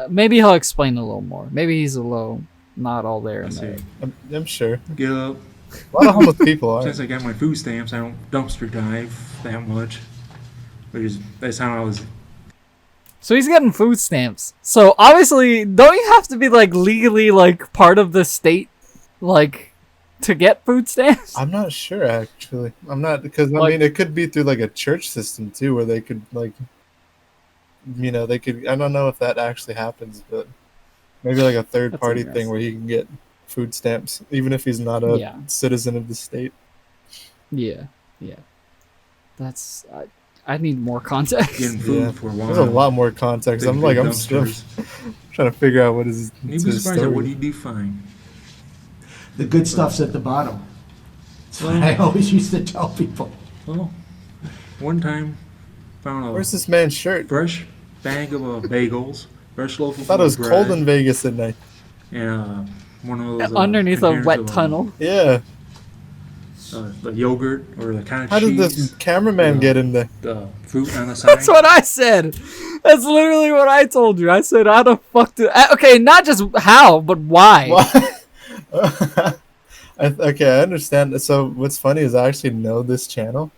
S1: Maybe he'll explain a little more. Maybe he's a little not all there.
S4: Let's
S1: In
S4: see.
S2: I'm sure.
S4: Get up.
S2: A lot of homeless people are.
S4: Since I got my food stamps, I don't dumpster dive that much. That's how I was.
S1: So he's getting food stamps. So obviously, don't you have to be like legally like part of the state, like, to get food stamps?
S2: I'm not sure actually. I'm not, because I
S1: Like-
S2: mean it could be through like a church system too, where they could like, you know, they could. I don't know if that actually happens, but maybe like a third party thing
S1: interesting.
S2: where he can get food stamps even if he's not a
S1: Yeah.
S2: citizen of the state.
S1: Yeah, yeah. That's I need more context.
S4: Getting food
S2: Yeah.
S4: for a while.
S2: There's a lot more context. I'm like, I'm still trying to figure out what is
S4: You'd
S2: his
S4: be surprised at
S2: story.
S4: what you do find.
S3: The good stuff's at the bottom. That's what I always used to tell people.
S4: Well, one time found a
S2: Where's this man's shirt?
S4: fresh bag of bagels, fresh loaf
S2: I
S4: of
S2: thought it was
S4: bread,
S2: cold in Vegas at night.
S4: and one of those
S1: Underneath a
S4: containers
S1: wet
S4: of,
S1: tunnel.
S2: Yeah.
S4: The yogurt or the kind of
S2: How did
S4: cheese,
S2: this cameraman
S4: Yeah.
S2: get in there?
S4: the fruit on the side.
S1: That's what I said. That's literally what I told you. I said, how the fuck do... Okay, not just how, but why.
S2: Why? Okay, I understand. So what's funny is I actually know this channel.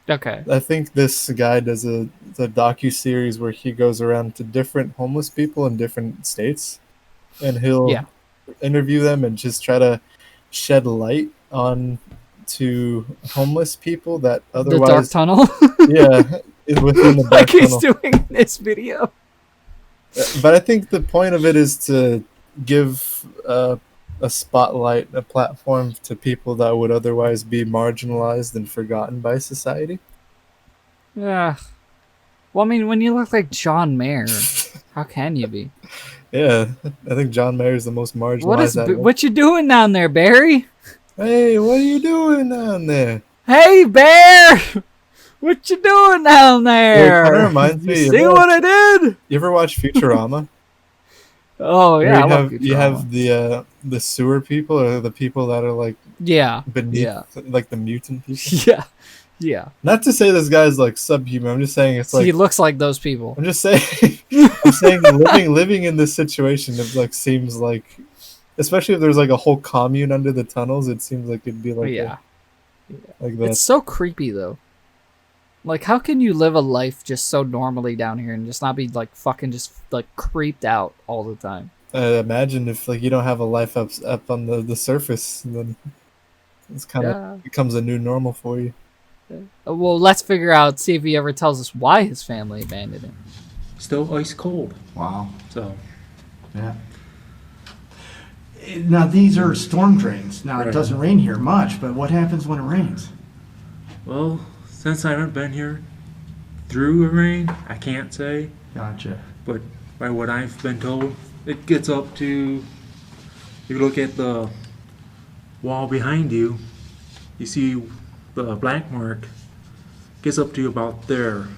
S1: Okay.
S2: I think this guy does a docu-series where he goes around to different homeless people in different states, and he'll
S1: Yeah.
S2: interview them and just try to shed light on to homeless people that
S1: The dark
S2: otherwise
S1: tunnel.
S2: yeah is within the dark
S1: Like he's
S2: tunnel.
S1: doing in this video.
S2: But I think the point of it is to give a spotlight, a platform to people that would otherwise be marginalized and forgotten by society.
S1: Yeah. Well, I mean, when you look like John Mayer, how can you be?
S2: Yeah, I think John Mayer is the most marginalized.
S1: What you doing down there, Barry?
S2: Hey, what are you doing down there?
S1: Hey, Bear! What you doing down there?
S2: It kinda reminds me,
S1: You see what I did?
S2: You ever watch Futurama?
S1: Oh
S2: Where
S1: yeah, I
S2: you
S1: love
S2: have you have the sewer people, or the people that are like
S1: yeah,
S2: beneath,
S1: yeah,
S2: like the mutant people.
S1: yeah, Yeah.
S2: Not to say this guy's like subhuman. I'm just saying it's like
S1: He looks like those people.
S2: I'm just saying. I'm saying living in this situation it like seems like, especially if there's like a whole commune under the tunnels, it seems like it'd be like
S1: Yeah.
S2: like that.
S1: It's so creepy though. Like, how can you live a life just so normally down here and just not be like fucking just like creeped out all the time?
S2: Imagine if like you don't have a life up on the surface, and then it's kind of becomes a new normal for you.
S1: Well, let's figure out, see if he ever tells us why his family abandoned him.
S4: Still ice cold.
S3: Wow.
S4: So,
S3: Yeah. Now these are storm drains. Now it
S4: Right.
S3: doesn't rain here much, but what happens when it rains?
S4: well, since I haven't been here through a rain, I can't say.
S3: Gotcha.
S4: But by what I've been told, it gets up to, if you look at the wall behind you, you see the black mark, gets up to about there,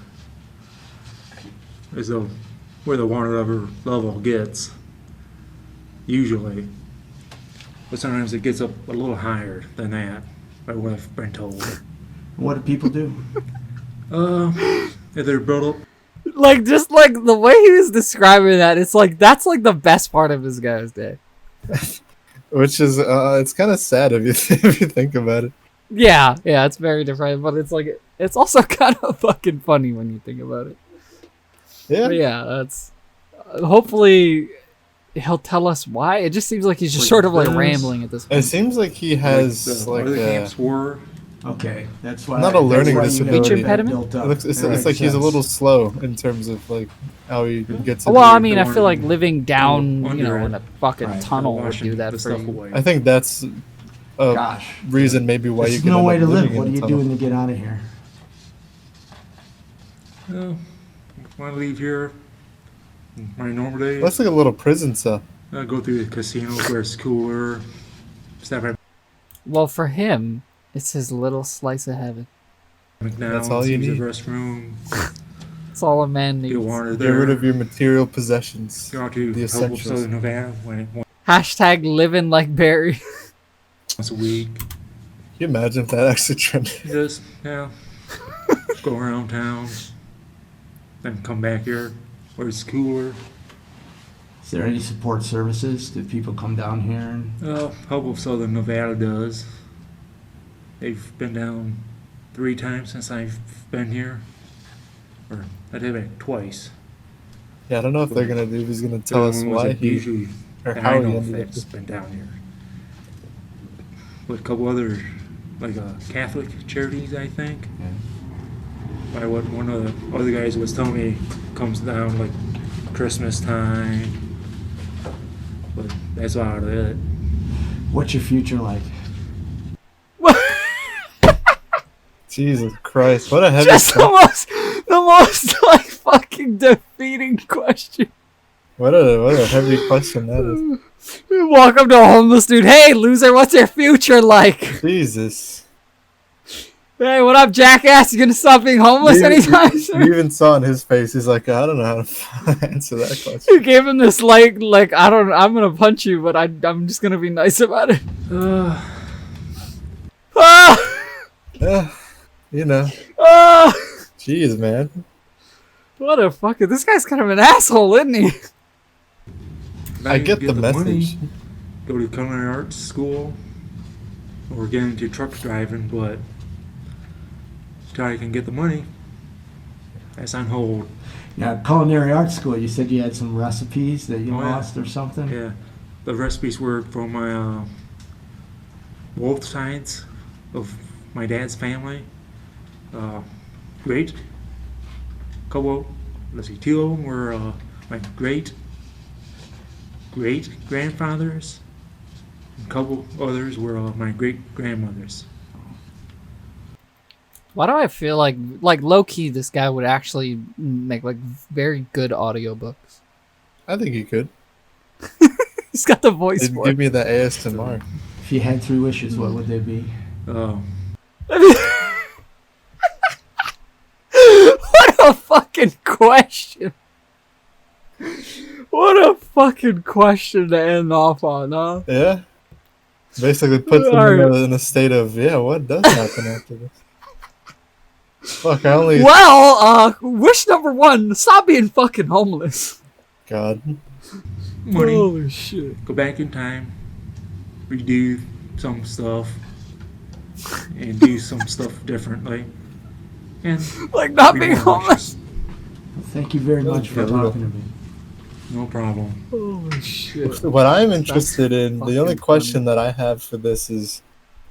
S4: is where the water level gets, usually. But sometimes it gets up a little higher than that, by what I've been told.
S3: What do people do?
S4: If they're built up,
S1: Like, just like the way he was describing that, it's like that's like the best part of this guy's day.
S2: Which is it's kind of sad if you if you think about it.
S1: Yeah, it's very different, but it's like it's also kind of fucking funny when you think about it.
S2: Yeah.
S1: But yeah, that's hopefully he'll tell us why. It just seems like he's just
S4: Like
S1: sort of like
S4: this.
S1: ramblling at this
S2: It
S1: point.
S2: seems like he has
S4: like
S2: like
S4: the other camps were.
S3: Okay, that's why.
S2: Not a learning
S3: that's why you
S2: disability.
S3: have
S1: Speech
S3: that
S1: impediment?
S3: built up.
S2: it's
S3: That
S2: like
S3: makes
S2: he's a
S3: sense.
S2: little slow in terms of like how he gets.
S1: Well, I mean, I
S4: Don't
S1: feel like
S4: worry.
S1: living down,
S4: Under
S1: you know,
S4: it.
S1: in a fucking
S3: Right.
S1: tunnel would
S4: Washing
S1: do that
S4: the
S1: for
S4: stuff
S1: you.
S4: away.
S2: I think that's a
S3: Gosh.
S2: reason maybe why you
S3: There's
S2: can
S3: no
S2: end
S3: way
S2: up
S3: to live.
S2: living
S3: What are
S2: in a
S3: you
S2: tunnel.
S3: doing to get out of here?
S4: Well, when I leave here, my normal day,
S2: That's like a little prison cell.
S4: I go through the casinos where it's cooler, stop at
S1: Well, for him, it's his little slice of heaven.
S4: McDonald's,
S2: all you
S4: use
S2: need.
S4: the restroom,
S1: It's all a man needs.
S4: get water
S2: Get
S4: there.
S2: rid of your material possessions.
S4: Go out to
S2: the
S4: a couple of
S2: essentials.
S4: Southern Nevada once
S1: Hashtag living like Barry.
S4: a week.
S2: Can you imagine if that actually trended?
S4: Just, go around town, then come back here where it's cooler.
S3: Is there any support services? Do people come down here? And
S4: Couple of Southern Nevada does. They've been down 3 times since I've been here. Or I did it twice.
S2: Yeah, I don't know if they're gonna do. If he's gonna tell us
S4: The other ones
S2: why
S4: that
S2: he
S4: usually
S2: or
S4: that
S2: how
S4: I
S2: he
S4: know
S2: ended up.
S4: that's been down here. With a couple other like Catholic charities, I think. By what one of the other guys was telling me, comes down like Christmas time. But that's about it.
S3: what's your future like?
S2: Jesus Christ! What a heavy.
S1: Just the most like fucking defeating question.
S2: What a heavy question that is.
S1: Welcome to a homeless dude. Hey, loser, what's your future like?
S2: Jesus.
S1: Hey, what up, jackass? You gonna stop being homeless anytime
S2: You
S1: soon?
S2: even saw in his face. He's like, I don't know how to answer that question.
S1: You gave him this like I'm gonna punch you, but I'm just gonna be nice about it. Ah!
S2: Yeah, you know.
S1: Ah!
S2: Jeez, man.
S1: What a fucking... This guy's kind of an asshole, isn't he?
S4: Now
S2: I
S4: you
S2: get
S4: can
S2: the
S4: money,
S2: message.
S4: go to culinary arts school or get into truck driving, but until I can get the money, that's on hold.
S3: Now, culinary arts school. You said you had some recipes that you
S4: Oh, yeah.
S3: lost or something.
S4: Yeah, the recipes were from my both sides of my dad's family. Great. Couple, let's see, 2 of them were my great grandfathers. A couple others were my great grandmothers.
S1: Why do I feel like low key this guy would actually make like very good audiobooks?
S2: I think you could.
S1: He's got the voice
S2: It'd
S1: for
S2: give
S1: it.
S2: me the ASMR.
S3: If you had 3 wishes, what would they be?
S1: What a fucking question! What a fucking question to end off on, huh?
S2: Yeah. Basically puts him
S1: Alright.
S2: in a state of, yeah, what does happen after this? Fuck, I only.
S1: Well, wish number 1: stop being fucking homeless.
S2: God.
S4: Money.
S1: Holy shit.
S4: Go back in time. Redo some stuff. And do some stuff differently. And
S1: Like not
S4: be
S1: being
S4: more
S1: homeless.
S3: Thank you very much for
S2: brutal.
S3: talking to me.
S4: No problem.
S1: Holy shit.
S2: What I'm interested in, the only
S1: fucking
S2: question that I have for this is,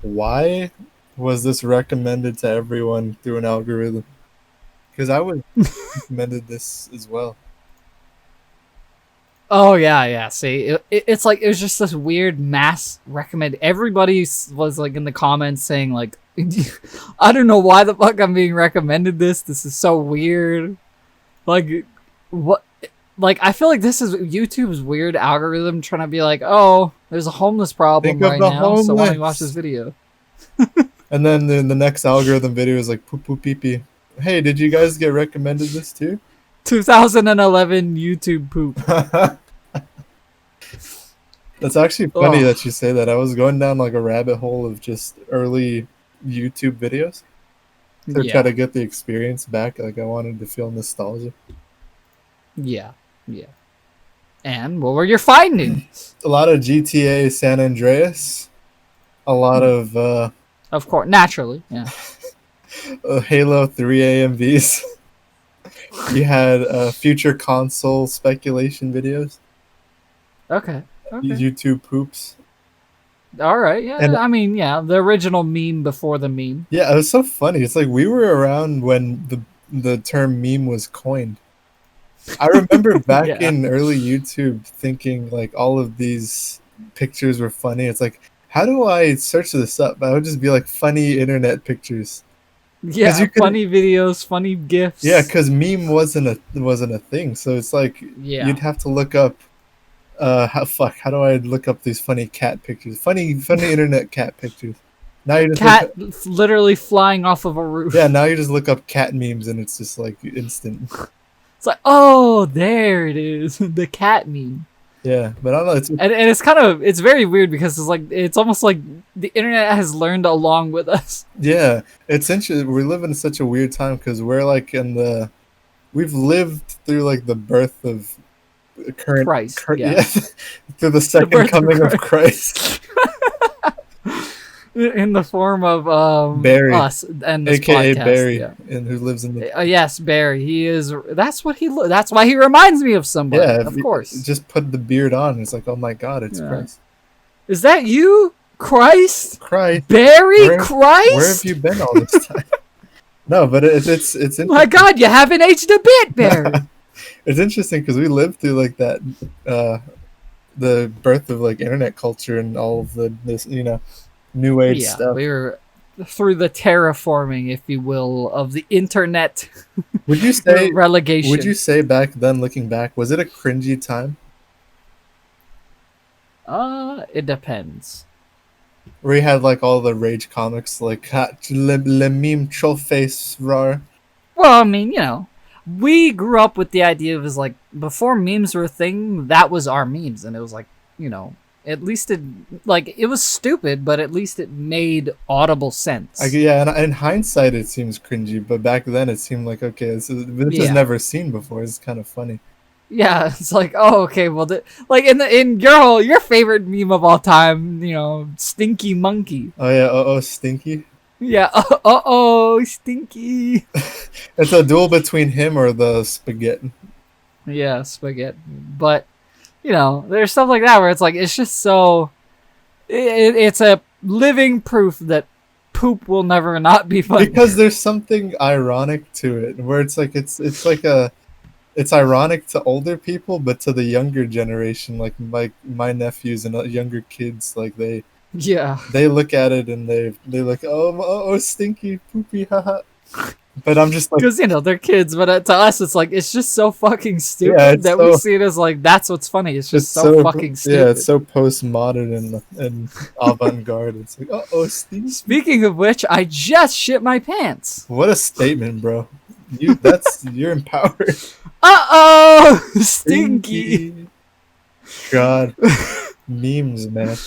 S2: why was this recommended to everyone through an algorithm? Because I would recommended this as well.
S1: Oh yeah. See, it's like it was just this weird mass recommend. Everybody was like in the comments saying like, I don't know why the fuck I'm being recommended this. This is so weird. Like, what? Like, I feel like this is YouTube's weird algorithm trying to be like, oh, there's a homeless problem
S2: Think of
S1: right
S2: the
S1: now, so why don't you
S2: homeless.
S1: watch this video?
S2: And then the next algorithm video is like poo poo pee pee. Hey, did you guys get recommended this too?
S1: 2011 YouTube poop.
S2: That's actually funny
S1: Ugh.
S2: that you say that. I was going down like a rabbit hole of just early YouTube videos to try to get the experience back. Like I wanted to feel nostalgia.
S1: Yeah. And what were your findings?
S2: A lot of GTA San Andreas. A lot of
S1: Of course, naturally, yeah.
S2: Halo 3 AMVs. You had future console speculation videos.
S1: Okay.
S2: YouTube poops.
S1: All right. Yeah.
S2: And-
S1: I mean, yeah, the original meme before the meme.
S2: Yeah, it was so funny. It's like we were around when the term meme was coined. I remember back
S1: Yeah.
S2: in early YouTube thinking like all of these pictures were funny. It's like, how do I search this up? I would just be like funny internet pictures.
S1: Yeah.
S2: you could-
S1: Funny videos, funny gifs.
S2: Yeah, because meme wasn't a thing. So it's like
S1: Yeah.
S2: you'd have to look up. How do I look up these funny cat pictures? Funny internet cat pictures. Now you just
S1: Cat literally flying off of a roof.
S2: now you just look up cat memes and it's just like instant.
S1: It's like, oh, there it is, the cat meme.
S2: Yeah, but I don't know. It's
S1: And it's kind of, it's very weird because it's like, it's almost like the internet has learned along with us.
S2: yeah, it's interesting. We live in such a weird time because we're like we've lived through like the birth of current
S1: Christ, yeah.
S2: through the second
S1: birth of
S2: coming of Christ.
S1: In the form of
S2: Barry,
S1: us and this
S2: AKA
S1: podcast.
S2: Barry,
S1: Yeah.
S2: and who lives in the
S1: Yes, Barry. He is. That's what he. That's why he reminds me of somebody.
S2: yeah.
S1: Of course.
S2: Just put the beard on. And it's like, oh my god, it's
S1: Yeah.
S2: Christ.
S1: Is that you, Christ?
S2: Christ,
S1: Barry
S2: Where-
S1: Christ?
S2: where have you been all this time? No, but it's interesting.
S1: My God, you haven't aged a bit, Barry.
S2: It's interesting because we lived through like that, the birth of like internet culture and all of this new age
S1: Yeah,
S2: stuff.
S1: we were through the terraforming, if you will, of the internet
S2: Would you say?
S1: relegation.
S2: Would you say back then, looking back, was it a cringy time?
S1: It depends.
S2: Where you had like all the rage comics, like le meme troll face rar.
S1: Well, I mean, we grew up with the idea of like before memes were a thing, that was our memes, and it was like, at least it was stupid, but at least it made audible sense.
S2: Yeah, and in hindsight, it seems cringy, but back then it seemed like this is
S1: Yeah.
S2: never seen before. It's kind of funny.
S1: Yeah, it's like, oh, okay, well, like in your favorite meme of all time, Stinky Monkey.
S2: Oh yeah, stinky.
S1: Yeah, oh, Stinky.
S2: It's a duel between him or the spaghetti.
S1: Yeah, spaghetti. But there's stuff like that where it's like it's just so. It's a living proof that poop will never not be funny.
S2: Because there's something ironic to it, where it's like it's ironic to older people, but to the younger generation, like my nephews and younger kids, like they look at it and they like, oh stinky poopy haha. But I'm just like,
S1: because they're kids, but to us it's like it's just so fucking stupid
S2: it's
S1: that we see it as like that's what's funny. It's just so fucking stupid.
S2: Yeah, it's so postmodern and avant-garde. It's like, oh stinky.
S1: Speaking of which, I just shit my pants.
S2: What a statement, bro. You're empowered.
S1: Stinky.
S2: God, memes, man.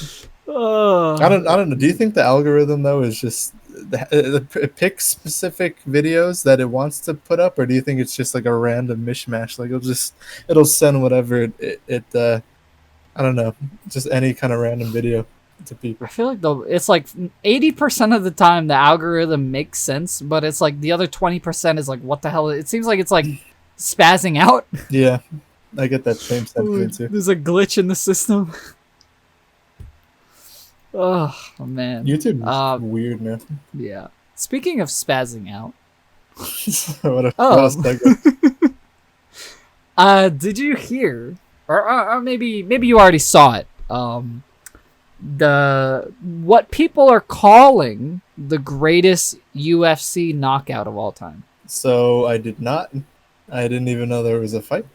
S1: Oh.
S2: I don't know. Do you think the algorithm though is just it picks specific videos that it wants to put up, or do you think it's just like a random mishmash? Like it'll send whatever it I don't know, just any kind of random video to people.
S1: I feel like it's like 80% of the time the algorithm makes sense, but it's like the other 20% is like, what the hell? It seems like it's like spazzing out.
S2: Yeah, I get that same sentiment too.
S1: There's a glitch in the system. Oh man,
S2: YouTube is weird, man.
S1: Yeah. Speaking of spazzing out,
S2: What else
S1: did you hear, or maybe you already saw it? What people are calling the greatest UFC knockout of all time.
S2: So I did not. I didn't even know there was a fight.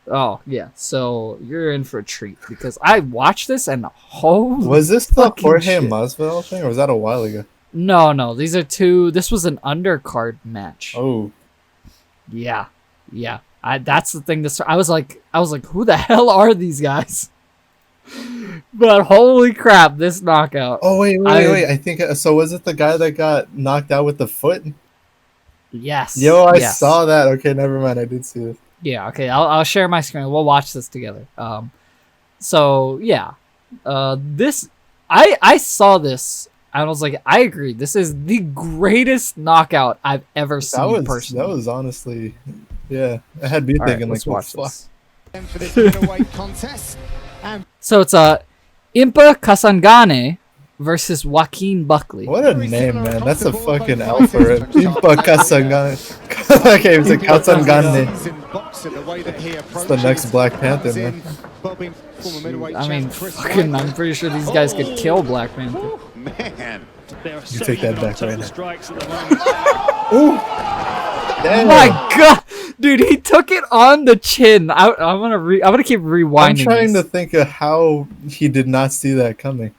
S1: Oh yeah, so you're in for a treat because I watched this and holy
S2: Was this the
S1: fucking
S2: Jorge
S1: shit.
S2: Masvidal thing, or was that a while ago?
S1: No, these are two. This was an undercard match.
S2: Oh,
S1: Yeah. That's the thing. I was like, who the hell are these guys? But holy crap, this knockout.
S2: oh wait. I think so. Was it the guy that got knocked out with the foot?
S1: Yes.
S2: Yo, I
S1: yes.
S2: saw that. Okay, never mind. I did see it.
S1: Yeah. Okay. I'll share my screen. We'll watch this together. So yeah. This I saw this. I was like, I agree. This is the greatest knockout I've ever seen personally.
S2: That was honestly, yeah. I had me
S1: All right,
S2: thinking
S1: let's
S2: like,
S1: watch
S2: what
S1: this.
S5: For this middleweight contest.
S1: So it's Impa Kasangane versus Joaquin Buckley.
S2: What a name, man. That's a fucking alpha. Impa Kasangane. Okay, it's a Kasangane. It's the next Black Panther, man.
S1: I mean, fucking, I'm pretty sure these guys could kill Black Panther.
S5: Man.
S2: You take that back right now. Ooh.
S1: Oh
S2: Damn.
S1: my god, dude, he took it on the chin. I'm gonna keep rewinding.
S2: I'm trying
S1: this.
S2: to think of how he did not see that coming.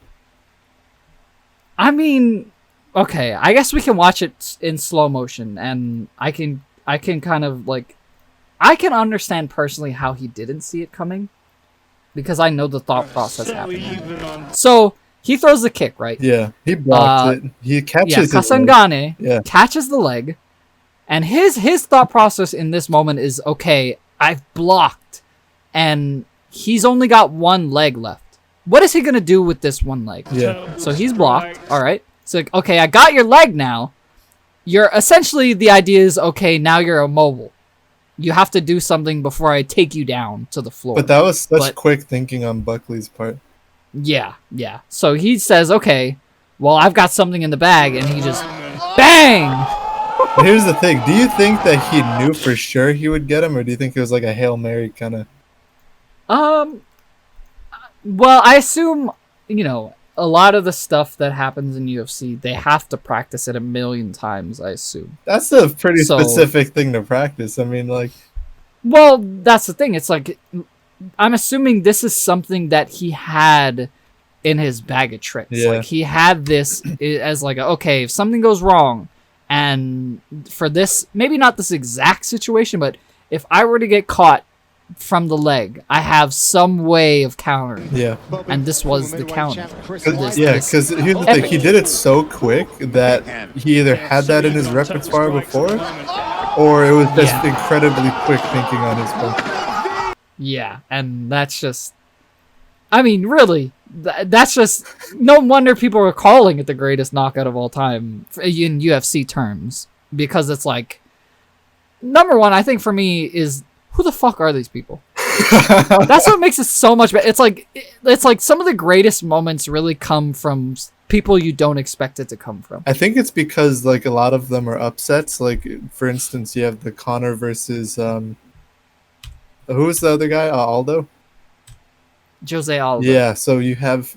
S1: I mean, okay, I guess we can watch it in slow motion, and I can kind of like, I can understand personally how he didn't see it coming, because I know the thought process happening. So he throws the kick, right?
S2: Yeah, he blocked it. He catches his leg.
S1: Kasangane catches the leg, and his thought process in this moment is, okay, I've blocked, and he's only got one leg left. What is he gonna do with this one leg?
S2: Yeah.
S1: So he's blocked. All right. So like, okay, I got your leg now. You're essentially, the idea is, okay, now you're immobile. You have to do something before I take you down to the floor.
S2: But that was such quick thinking on Buckley's part.
S1: Yeah. So he says, okay, well, I've got something in the bag, and he just bang.
S2: But here's the thing. Do you think that he knew for sure he would get him, or do you think it was like a Hail Mary kind of?
S1: Well, I assume, a lot of the stuff that happens in UFC, they have to practice it a million times, I assume.
S2: That's a pretty specific thing to practice. I mean, like...
S1: Well, that's the thing. It's like, I'm assuming this is something that he had in his bag of tricks.
S2: Yeah.
S1: Like, he had this as like, okay, if something goes wrong, and for this, maybe not this exact situation, but if I were to get caught from the leg, I have some way of countering.
S2: Yeah.
S1: And this was the counter.
S2: Because here's the thing. He did it so quick that he either had that in his repertoire before, or it was just incredibly quick thinking on his part.
S1: Yeah, and that's just... I mean, really, that's just... No wonder people are calling it the greatest knockout of all time in UFC terms. Because it's like... Number one, I think for me, is... Who the fuck are these people? That's what makes it so much better. It's like some of the greatest moments really come from people you don't expect it to come from.
S2: I think it's because like a lot of them are upsets. Like for instance, you have the Connor versus who was the other guy? Aldo.
S1: Jose Aldo.
S2: Yeah, so you have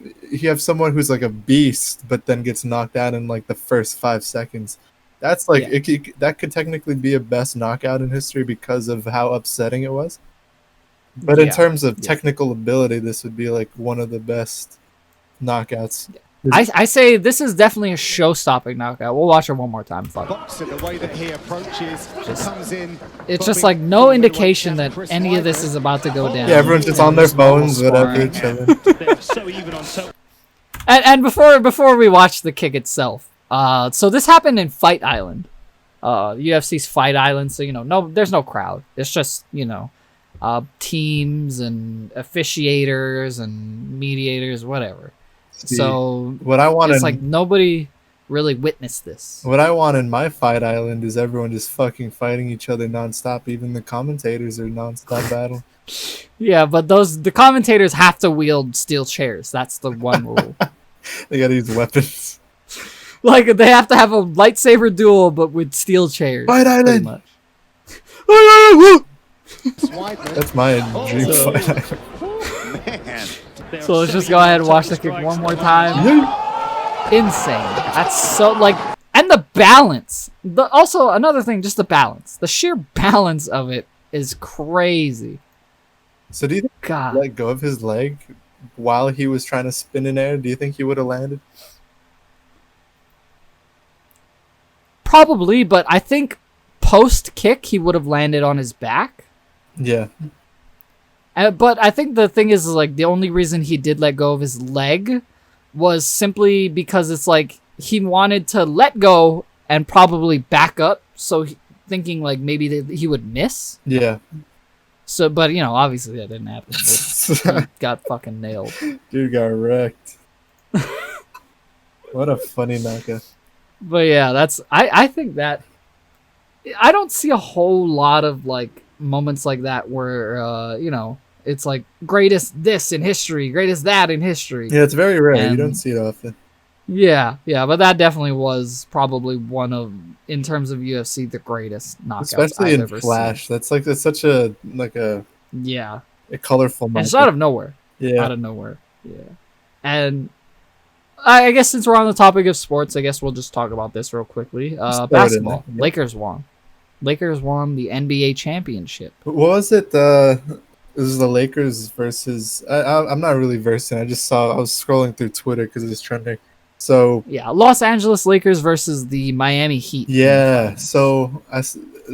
S2: someone who's like a beast, but then gets knocked out in like the first 5 seconds. That's like that could technically be a best knockout in history because of how upsetting it was. But in terms of technical ability, this would be like one of the best knockouts.
S1: I say this is definitely a show-stopping knockout. We'll watch it one more time. Fuck.
S5: The way that he approaches, comes in,
S1: it's just like no indication that any of this is about to go down.
S2: Yeah, everyone's just on their phones, whatever, chilling.
S1: And before we watch the kick itself, So this happened in Fight Island. UFC's Fight Island. So, there's no crowd. It's just, teams and officiators and mediators, whatever. So
S2: what I want
S1: it's like nobody really witnessed this.
S2: What I want in my Fight Island is everyone just fucking fighting each other nonstop. Even the commentators are nonstop battle.
S1: Yeah, but the commentators have to wield steel chairs. That's the one rule.
S2: They gotta use weapons.
S1: Like, they have to have a lightsaber duel, but with steel chairs.
S2: Fight
S1: pretty
S2: Island!
S1: much.
S2: That's my dream Fight Island.
S5: Man.
S1: So let's just go ahead and watch the kick one more time. Insane. That's so, like, and the balance. Also, another thing, just the balance. The sheer balance of it is crazy.
S2: So do you think
S1: God.
S2: he let go of his leg while he was trying to spin in air? Do you think he would have landed?
S1: Probably, but I think post kick he would have landed on his back.
S2: Yeah.
S1: But I think the thing is, like, the only reason he did let go of his leg was simply because it's like he wanted to let go and probably back up, so thinking like maybe he would miss.
S2: Yeah.
S1: So, but obviously that didn't happen. He got fucking nailed.
S2: Dude got wrecked. What a funny knockout.
S1: But yeah, I think that I don't see a whole lot of like moments like that where it's like greatest this in history, greatest that in history.
S2: Yeah, it's very rare. You
S1: And-
S2: don't see it often.
S1: Yeah, but that definitely was probably one of, in terms of UFC, the greatest knockouts
S2: Especially
S1: I've
S2: in
S1: ever
S2: Flash. That's such a
S1: seen. Yeah,
S2: a colorful
S1: and it's
S2: knockout.
S1: out of nowhere.
S2: Yeah.
S1: Out of nowhere. Yeah, and I guess since we're on the topic of sports, I guess we'll just talk about this real quickly.
S2: throw it in
S1: Basketball.
S2: there, yeah.
S1: Lakers won. Lakers won the NBA championship.
S2: What was it? This is the Lakers versus. I'm not really versed in. I was scrolling through Twitter because it was trending. So
S1: Yeah, Los Angeles Lakers versus the Miami Heat.
S2: yeah. So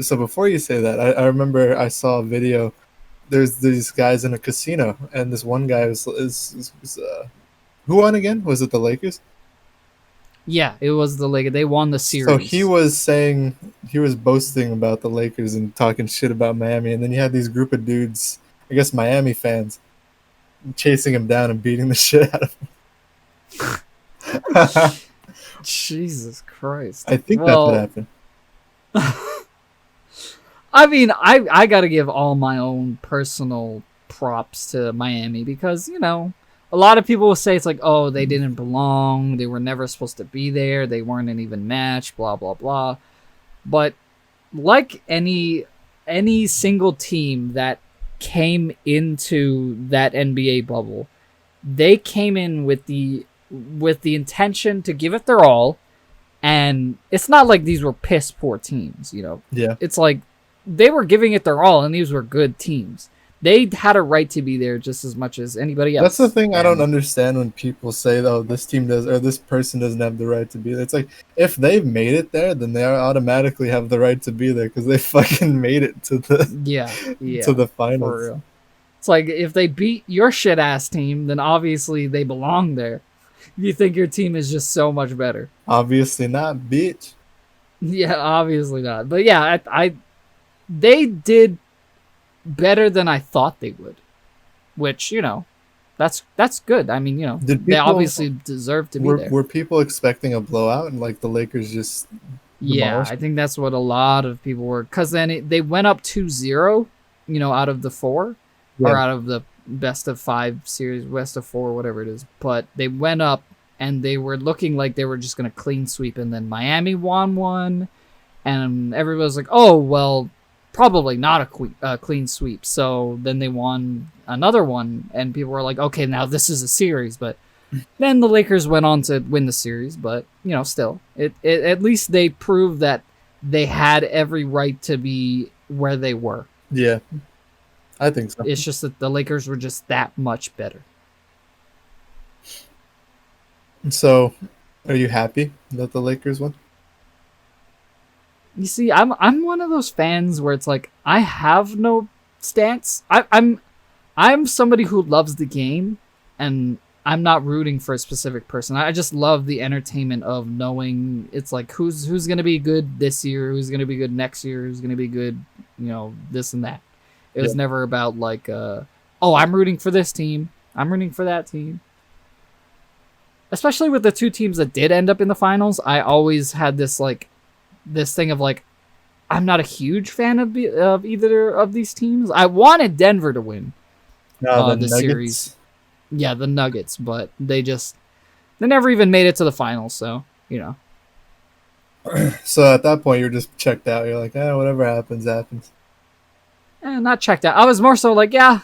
S2: before you say that, I remember I saw a video. There's these guys in a casino, and this one guy was who won again? Was it the Lakers?
S1: Yeah, it was the Lakers. They won the series.
S2: So he was boasting about the Lakers and talking shit about Miami, and then you had these group of dudes, I guess Miami fans, chasing him down and beating the shit out of him.
S1: Jesus Christ.
S2: I think
S1: Well,
S2: that could happen.
S1: I mean, I gotta give all my own personal props to Miami because, a lot of people will say it's like, oh, they didn't belong, they were never supposed to be there, they weren't an even match, blah, blah, blah. But like any single team that came into that NBA bubble, they came in with the intention to give it their all, and it's not like these were piss poor teams,
S2: Yeah.
S1: It's like they were giving it their all, and these were good teams. They had a right to be there just as much as anybody else.
S2: That's the thing I don't
S1: And-
S2: understand when people say, "Oh, this team does," or "This person doesn't have the right to be there." It's like if they've made it there, then they automatically have the right to be there because they fucking made it to the
S1: Yeah,
S2: to the
S1: for
S2: finals.
S1: real. It's like if they beat your shit ass team, then obviously they belong there. You think your team is just so much better.
S2: Obviously not, bitch.
S1: Yeah, obviously not. But yeah, they did better than I thought they would, which that's good. I mean,
S2: Did
S1: they
S2: people-
S1: obviously deserve to be there.
S2: Were people expecting a blowout and like the Lakers just?
S1: Yeah,
S2: demolished?
S1: I think that's what a lot of people were, because then they went up 2-0, out of the 4, or
S2: Yeah.
S1: out of the best of 5 series, best of 4, whatever it is. But they went up and they were looking like they were just going to clean sweep, and then Miami won one, and everybody was like, oh, well, probably not a clean sweep. So then they won another one, and people were like, okay, now this is a series. But then the Lakers went on to win the series, but still, it at least they proved that they had every right to be where they were.
S2: Yeah, I think so.
S1: It's just that the Lakers were just that much better.
S2: So, are you happy that the Lakers won?
S1: You see, I'm one of those fans where it's like I have no stance. I'm somebody who loves the game, and I'm not rooting for a specific person. I just love the entertainment of knowing it's like who's gonna be good this year, who's gonna be good next year, who's gonna be good, this and that. It was never about like, oh, I'm rooting for this team, I'm rooting for that team. Especially with the two teams that did end up in the finals, I always had this thing of like, I'm not a huge fan of either of these teams. I wanted Denver to win the series. Yeah, the Nuggets, but they never even made it to the finals, so,
S2: So at that point, you're just checked out. You're like, whatever happens, happens.
S1: Not checked out. I was more so like, yeah,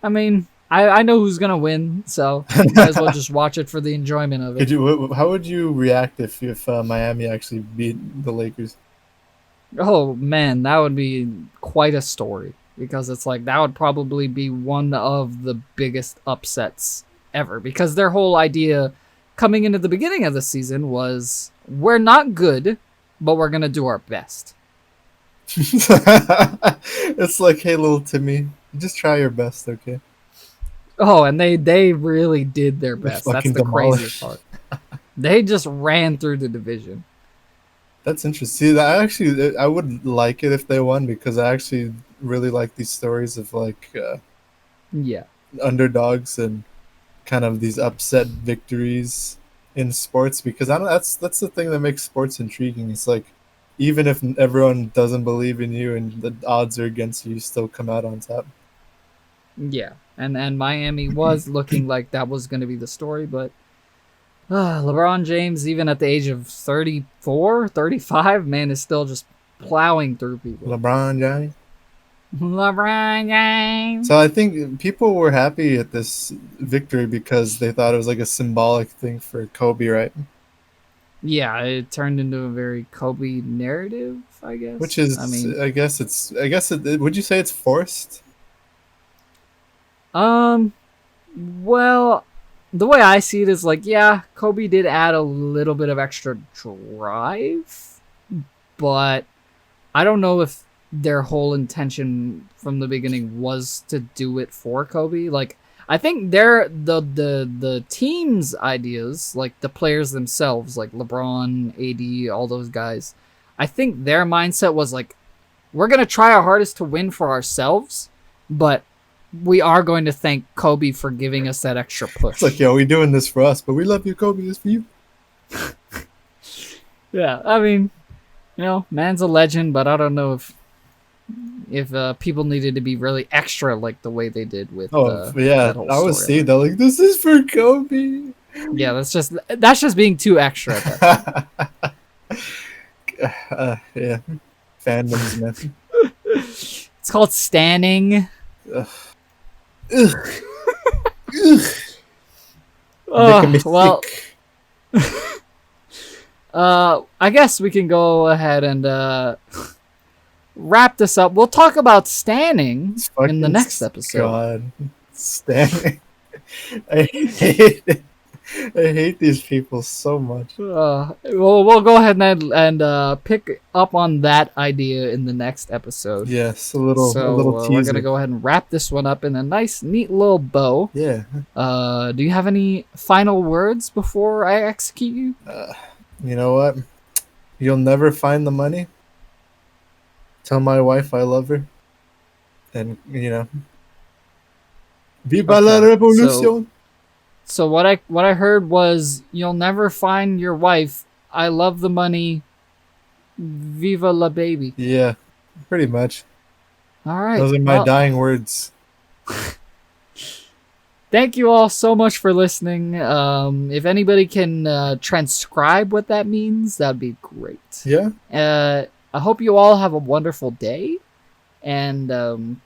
S1: I mean, I know who's going to win, so might as well just watch it for the enjoyment of it.
S2: How would you react if Miami actually beat the Lakers?
S1: Oh, man, that would be quite a story. Because it's like, that would probably be one of the biggest upsets ever. Because their whole idea coming into the beginning of the season was, we're not good, but we're going to do our best.
S2: It's like, hey, little Timmy, just try your best, okay?
S1: Oh, and they really did their best. That's the craziest part. They just ran through the division.
S2: That's interesting. See, I would like it if they won, because I actually really like these stories of like underdogs and kind of these upset victories in sports, because that's the thing that makes sports intriguing. It's like, even if everyone doesn't believe in you and the odds are against you, you still come out on top.
S1: Yeah, and Miami was looking like that was going to be the story, but LeBron James, even at the age of 34, 35, man, is still just plowing through people.
S2: LeBron James.
S1: So
S2: I think people were happy at this victory because they thought it was like a symbolic thing for Kobe, right?
S1: Yeah, it turned into a very Kobe narrative, I guess.
S2: Which is, would you say it's forced?
S1: Well, the way I see it is like, yeah, Kobe did add a little bit of extra drive, but I don't know if their whole intention from the beginning was to do it for Kobe. Like, I think the team's ideas, like the players themselves, like LeBron, AD, all those guys, I think their mindset was like, we're going to try our hardest to win for ourselves, but we are going to thank Kobe for giving us that extra push.
S2: It's like, yo, we're doing this for us, but we love you, Kobe. It's for you.
S1: Yeah, I mean, man's a legend, but I don't know if people needed to be really extra like the way they did with that whole
S2: I was
S1: story.
S2: seeing that, like, this is for Kobe.
S1: Yeah, that's just being too extra at that point.
S2: Yeah, fandoms, man.
S1: It's called standing.
S2: Ugh.
S1: Well, I guess we can go ahead and wrap this up. We'll talk about standing in the next episode.
S2: God, standing. I hate it. I hate these people so much.
S1: We'll go ahead and pick up on that idea in the next episode.
S2: Yes, a little teaser.
S1: We're gonna go ahead and wrap this one up in a nice, neat little bow.
S2: Yeah.
S1: Do you have any final words before I execute you?
S2: You know what? You'll never find the money. Tell my wife I love her. And Viva la revolution!
S1: So what I heard was, you'll never find your wife. I love the money. Viva la baby.
S2: Yeah, pretty much.
S1: All right.
S2: Those are my dying words.
S1: Thank you all so much for listening. If anybody can transcribe what that means, that'd be great.
S2: Yeah.
S1: I hope you all have a wonderful day, and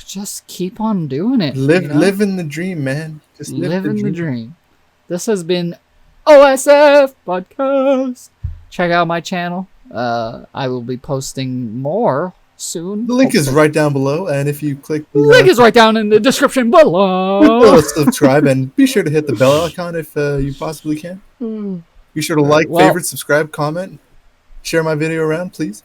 S1: just keep on doing it.
S2: Live in the dream, man. Just
S1: live in the dream. This has been OSF Podcast. Check out my channel. I will be posting more soon.
S2: The link is right down below, and if you click
S1: the link is right down in the description below.
S2: Subscribe and be sure to hit the bell icon if you possibly can. Be sure to like, favorite, subscribe, comment, share my video around, please.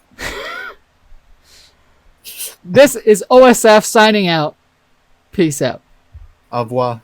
S1: This is OSF signing out. Peace out.
S2: Au revoir.